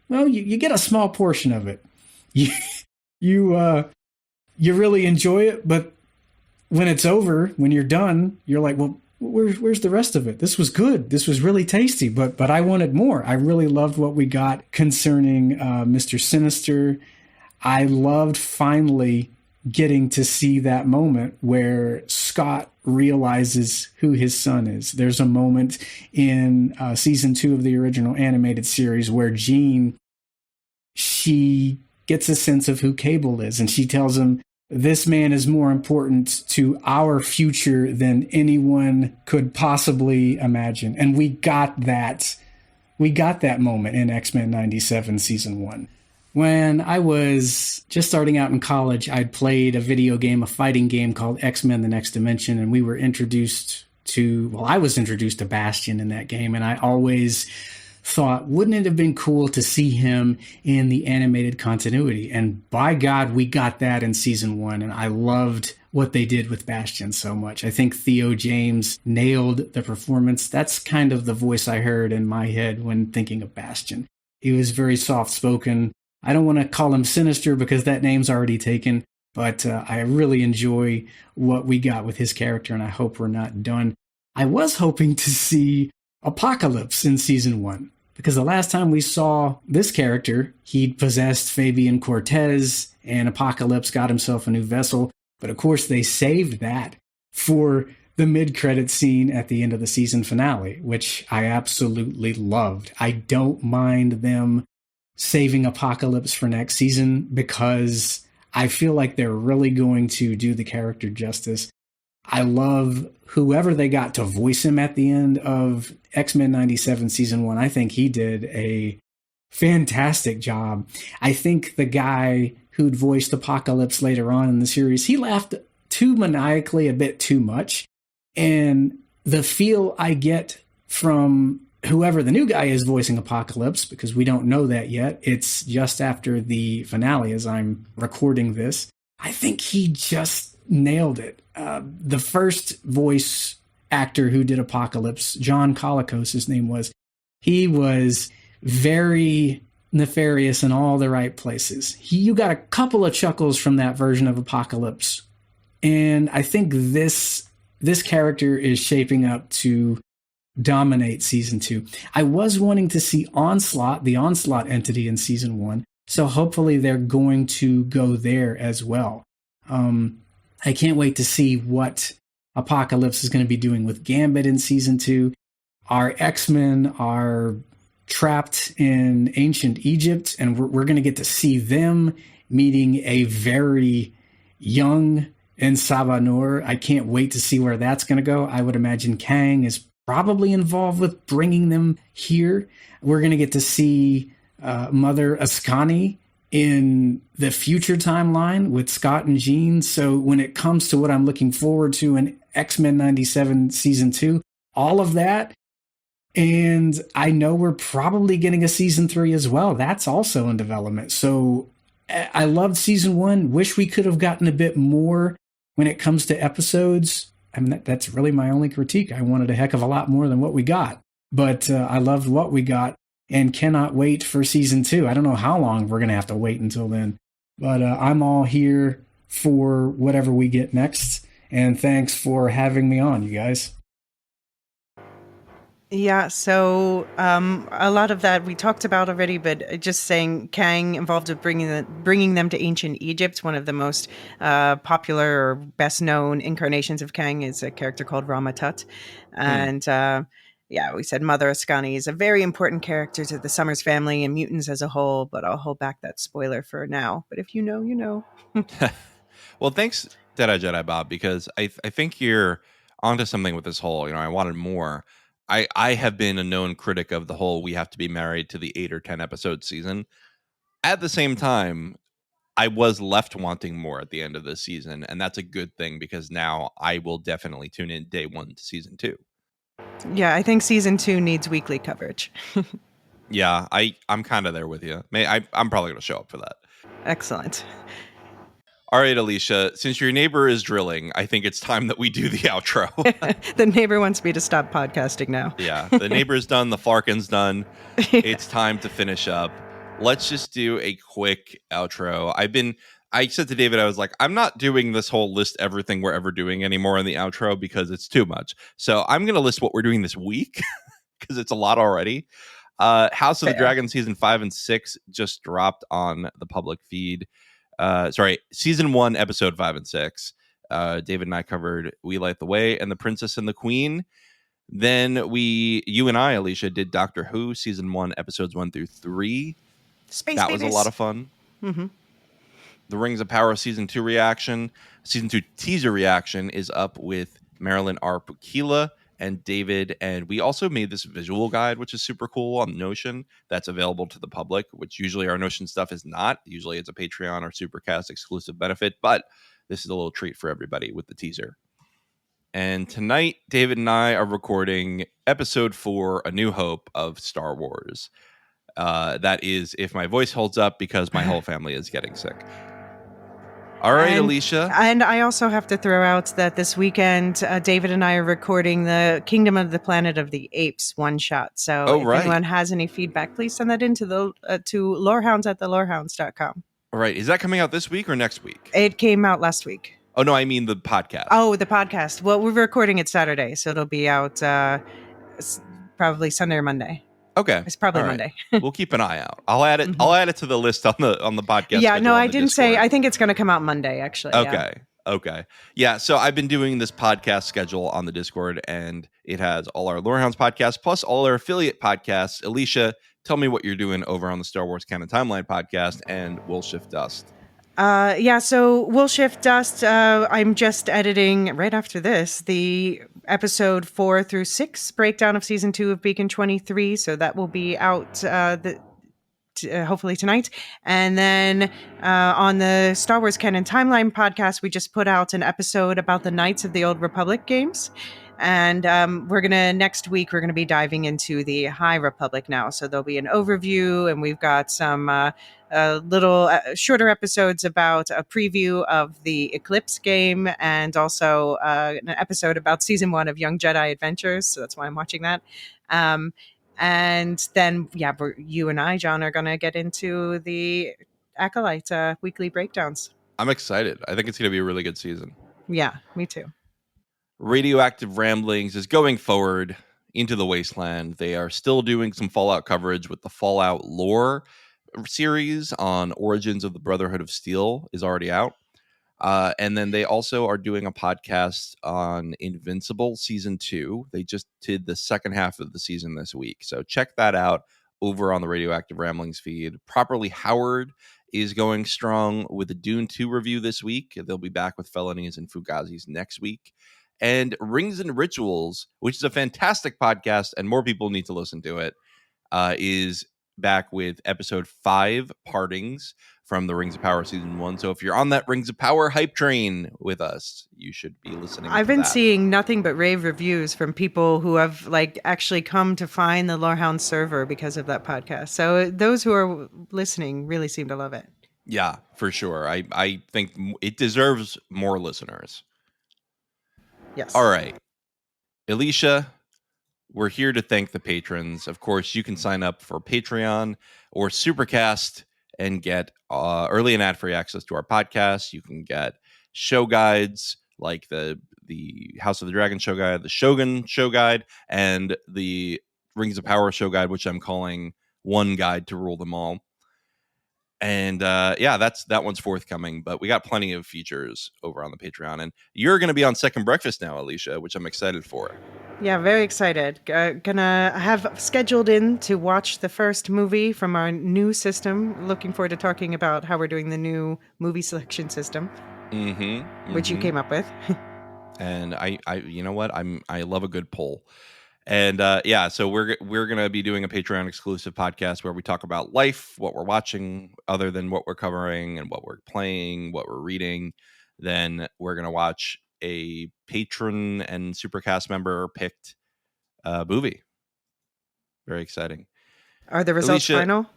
you get a small portion of it. You really enjoy it, but when it's over, when you're done, you're like, well, where's the rest of it? This was good. This was really tasty, but I wanted more. I really loved what we got concerning Mr. Sinister. I loved finally getting to see that moment where Scott realizes who his son is. There's a moment in season 2 of the original animated series where Jean, she gets a sense of who Cable is, and she tells him, this man is more important to our future than anyone could possibly imagine. And we got that moment in X-Men 97 season 1. When I was just starting out in college, I'd played a fighting game called X-Men The Next Dimension, and I was introduced to Bastion in that game, and I always thought, wouldn't it have been cool to see him in the animated continuity? And by God, we got that in season 1, and I loved what they did with Bastion so much. I think Theo James nailed the performance. That's kind of the voice I heard in my head when thinking of Bastion. He was very soft-spoken. I don't want to call him Sinister because that name's already taken, but I really enjoy what we got with his character, and I hope we're not done. I was hoping to see Apocalypse in season 1, because the last time we saw this character, he'd possessed Fabian Cortez, and Apocalypse got himself a new vessel. But of course, they saved that for the mid-credit scene at the end of the season finale, which I absolutely loved. I don't mind them saving Apocalypse for next season because I feel like they're really going to do the character justice. I love whoever they got to voice him at the end of X-Men 97 season 1. I think he did a fantastic job. I think the guy who'd voiced Apocalypse later on in the series, he laughed too maniacally, a bit too much. And the feel I get from whoever the new guy is voicing Apocalypse, because we don't know that yet, it's just after the finale as I'm recording this, I think he just nailed it. The first voice actor who did Apocalypse, John Colicos, his name was, he was very nefarious in all the right places. You got a couple of chuckles from that version of Apocalypse. And I think this character is shaping up to dominate season 2. I was wanting to see Onslaught, the Onslaught entity in season 1. So hopefully they're going to go there as well. I can't wait to see what Apocalypse is going to be doing with Gambit in season 2. Our X-Men are trapped in ancient Egypt, and we're going to get to see them meeting a very young Ensabanur. I can't wait to see where that's going to go. I would imagine Kang is probably involved with bringing them here. We're going to get to see Mother Ascani in the future timeline with Scott and Jean. So when it comes to what I'm looking forward to in X-Men 97 season 2, all of that. And I know we're probably getting a season 3 as well. That's also in development. So I loved season 1. Wish we could have gotten a bit more when it comes to episodes. I mean, that's really my only critique. I wanted a heck of a lot more than what we got. But I loved what we got and cannot wait for season 2. I don't know how long we're going to have to wait until then. But I'm all here for whatever we get next. And thanks for having me on, you guys. Yeah, so a lot of that we talked about already, but just saying Kang involved with bringing them to ancient Egypt. One of the most popular or best known incarnations of Kang is a character called Rama Tut. And we said Mother Ascani is a very important character to the Summers family and mutants as a whole, but I'll hold back that spoiler for now. But if you know, you know. Well, thanks, Dead-Eye Jedi Bob, because I think you're onto something with this whole, I wanted more. I have been a known critic of the whole we have to be married to the 8 or 10 episode season. At the same time, I was left wanting more at the end of this season, and that's a good thing because now I will definitely tune in day 1 to season 2. Yeah, I think season 2 needs weekly coverage. Yeah, I'm kind of there with you. I'm probably going to show up for that. Excellent. All right, Elysia, since your neighbor is drilling, I think it's time that we do the outro. The neighbor wants me to stop podcasting now. Yeah, the neighbor's done, the Flarkin's done. It's time to finish up. Let's just do a quick outro. I said to David, I was like, I'm not doing this whole list everything we're ever doing anymore in the outro because it's too much. So I'm going to list what we're doing this week because it's a lot already. House of the Dragon season 5 and 6 just dropped on the public feed. Season 1, episode 5 and 6. David and I covered We Light the Way and The Princess and the Queen. Then you and I, Elysia, did Doctor Who season 1, episodes 1 through 3. Space that babies. Was a lot of fun. Mm-hmm. The Rings of Power season 2 reaction, season 2 teaser reaction is up with Marilyn R. Pukila and David, and we also made this visual guide, which is super cool on Notion. That's available to the public, which usually our Notion stuff is not. Usually it's a Patreon or Supercast exclusive benefit, but this is a little treat for everybody with the teaser. And tonight, David and I are recording episode 4, A New Hope of Star Wars. That is if my voice holds up because my whole family is getting sick. All right, Elysia. And I also have to throw out that this weekend, David and I are recording the Kingdom of the Planet of the Apes one shot. So if anyone has any feedback, please send that into to Lorehounds at thelorehounds.com. All right. Is that coming out this week or next week? It came out last week. Oh, no, I mean the podcast. Oh, the podcast. Well, we're recording it Saturday, so it'll be out probably Sunday or Monday. Okay, it's probably Monday. We'll keep an eye out. I'll add it. Mm-hmm. I'll add it to the list on the podcast. Yeah, no, I didn't say. I think it's going to come out Monday, actually. Okay. Yeah. So I've been doing this podcast schedule on the Discord, and it has all our Lorehounds podcasts plus all our affiliate podcasts. Elysia, tell me what you're doing over on the Star Wars Canon Timeline podcast and We'll Shift Dust. So We'll Shift Dust. I'm just editing right after this the episode 4 through 6 breakdown of season 2 of Beacon 23. So that will be out hopefully tonight. And then on the Star Wars Canon Timeline podcast, we just put out an episode about the Knights of the Old Republic games. And next week, we're going to be diving into the High Republic now. So there'll be an overview, and we've got some little shorter episodes about a preview of the Eclipse game, and also an episode about season 1 of Young Jedi Adventures. So that's why I'm watching that. And then, you and I, John, are going to get into the Acolyte weekly breakdowns. I'm excited. I think it's going to be a really good season. Yeah, me too. Radioactive Ramblings is going forward into the wasteland. They are still doing some Fallout coverage with the Fallout lore series on Origins of the Brotherhood of Steel is already out. And then they also are doing a podcast on Invincible season 2. They just did the second half of the season this week. So check that out over on the Radioactive Ramblings feed. Properly Howard is going strong with the Dune 2 review this week. They'll be back with Felonies and Fugazis next week. And Rings and Rituals, which is a fantastic podcast, and more people need to listen to it, is back with episode 5, Partings, from the Rings of Power season 1. So if you're on that Rings of Power hype train with us, you should be listening. I've been seeing nothing but rave reviews from people who have actually come to find the Lorehound server because of that podcast. So those who are listening really seem to love it. Yeah, for sure. I think it deserves more listeners. Yes. All right. Elysia, we're here to thank the patrons. Of course, you can sign up for Patreon or Supercast and get early and ad-free access to our podcast. You can get show guides like the House of the Dragon show guide, the Shogun show guide, and the Rings of Power show guide, which I'm calling One Guide to Rule Them All. And that one's forthcoming, but we got plenty of features over on the Patreon. And you're going to be on Second Breakfast now, Elysia, which I'm excited for. Yeah, very excited. Gonna have scheduled in to watch the first movie from our new system. Looking forward to talking about how we're doing the new movie selection system, which you came up with. And I you know what? I love a good poll. And so we're gonna be doing a Patreon exclusive podcast where we talk about life, what we're watching, other than what we're covering, and what we're playing, what we're reading. Then we're gonna watch a patron and supercast member picked movie. Very exciting. Are the results Elysia, final?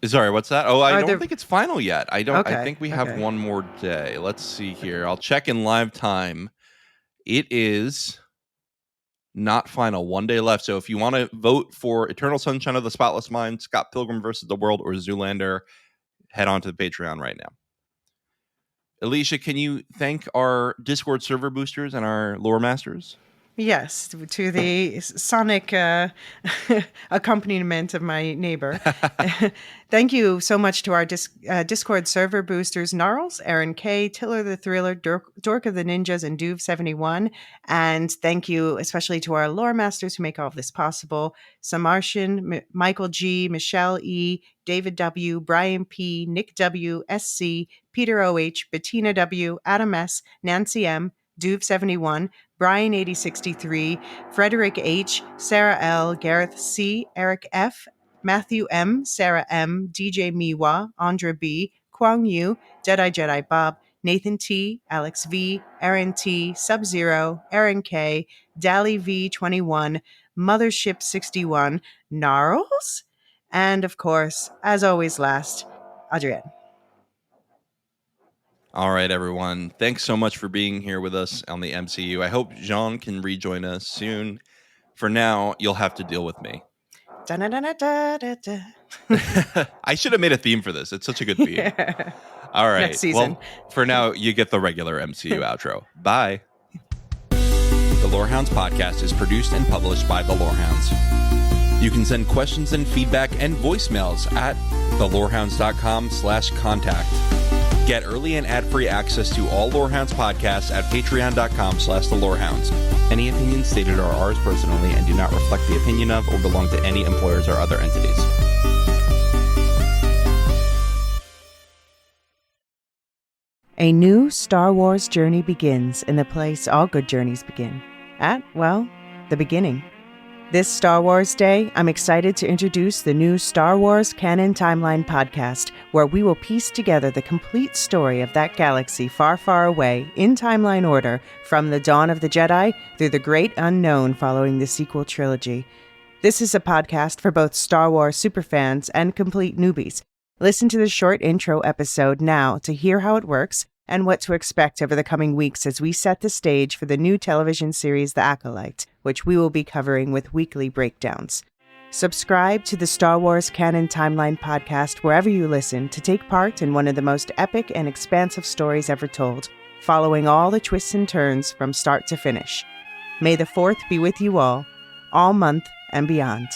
sorry, what's that? Oh, I Are don't there- think it's final yet. I Okay, think we have okay. one more day. Let's see here. I'll check in live time. It is not final. One day left. So if you want to vote for Eternal Sunshine of the Spotless Mind, Scott Pilgrim versus the World, or Zoolander, head on to the Patreon right now. Elysia, can you thank our Discord server boosters and our lore masters? Yes, to the sonic accompaniment of my neighbor. Thank you so much to our Discord server boosters, Gnarls, Aaron K, Tiller the Thriller, Dork of the Ninjas, and Duve71. And thank you especially to our lore masters who make all of this possible. Samartian, Michael G, Michelle E, David W, Brian P, Nick W, SC, Peter OH, Bettina W, Adam S, Nancy M, Duve71, Brian 8063, Frederick H, Sarah L, Gareth C, Eric F, Matthew M, Sarah M, DJ Miwa, Andra B, Kwang Yu, Jedi Bob, Nathan T, Alex V, Aaron T, Sub-Zero, Aaron K, Dally V21, Mothership 61, Gnarls, and of course, as always last, Adrienne. All right, everyone. Thanks so much for being here with us on the MCU. I hope Jean can rejoin us soon. For now, you'll have to deal with me. Da-da-da-da-da-da. I should have made a theme for this. It's such a good theme. Yeah. All right. Next season. Well, for now, you get the regular MCU outro. Bye. The Lorehounds podcast is produced and published by the Lorehounds. You can send questions and feedback and voicemails at thelorehounds.com/contact. Get early and ad-free access to all Lorehounds podcasts at patreon.com/thelorehounds. Any opinions stated are ours personally and do not reflect the opinion of or belong to any employers or other entities. A new Star Wars journey begins in the place all good journeys begin. At, well, the beginning. This Star Wars Day, I'm excited to introduce the new Star Wars Canon Timeline podcast, where we will piece together the complete story of that galaxy far, far away, in timeline order, from the dawn of the Jedi through the great unknown following the sequel trilogy. This is a podcast for both Star Wars superfans and complete newbies. Listen to the short intro episode now to hear how it works and what to expect over the coming weeks as we set the stage for the new television series The Acolyte, which we will be covering with weekly breakdowns. Subscribe to the Star Wars Canon Timeline podcast wherever you listen to take part in one of the most epic and expansive stories ever told, following all the twists and turns from start to finish. May the 4th be with you all month and beyond.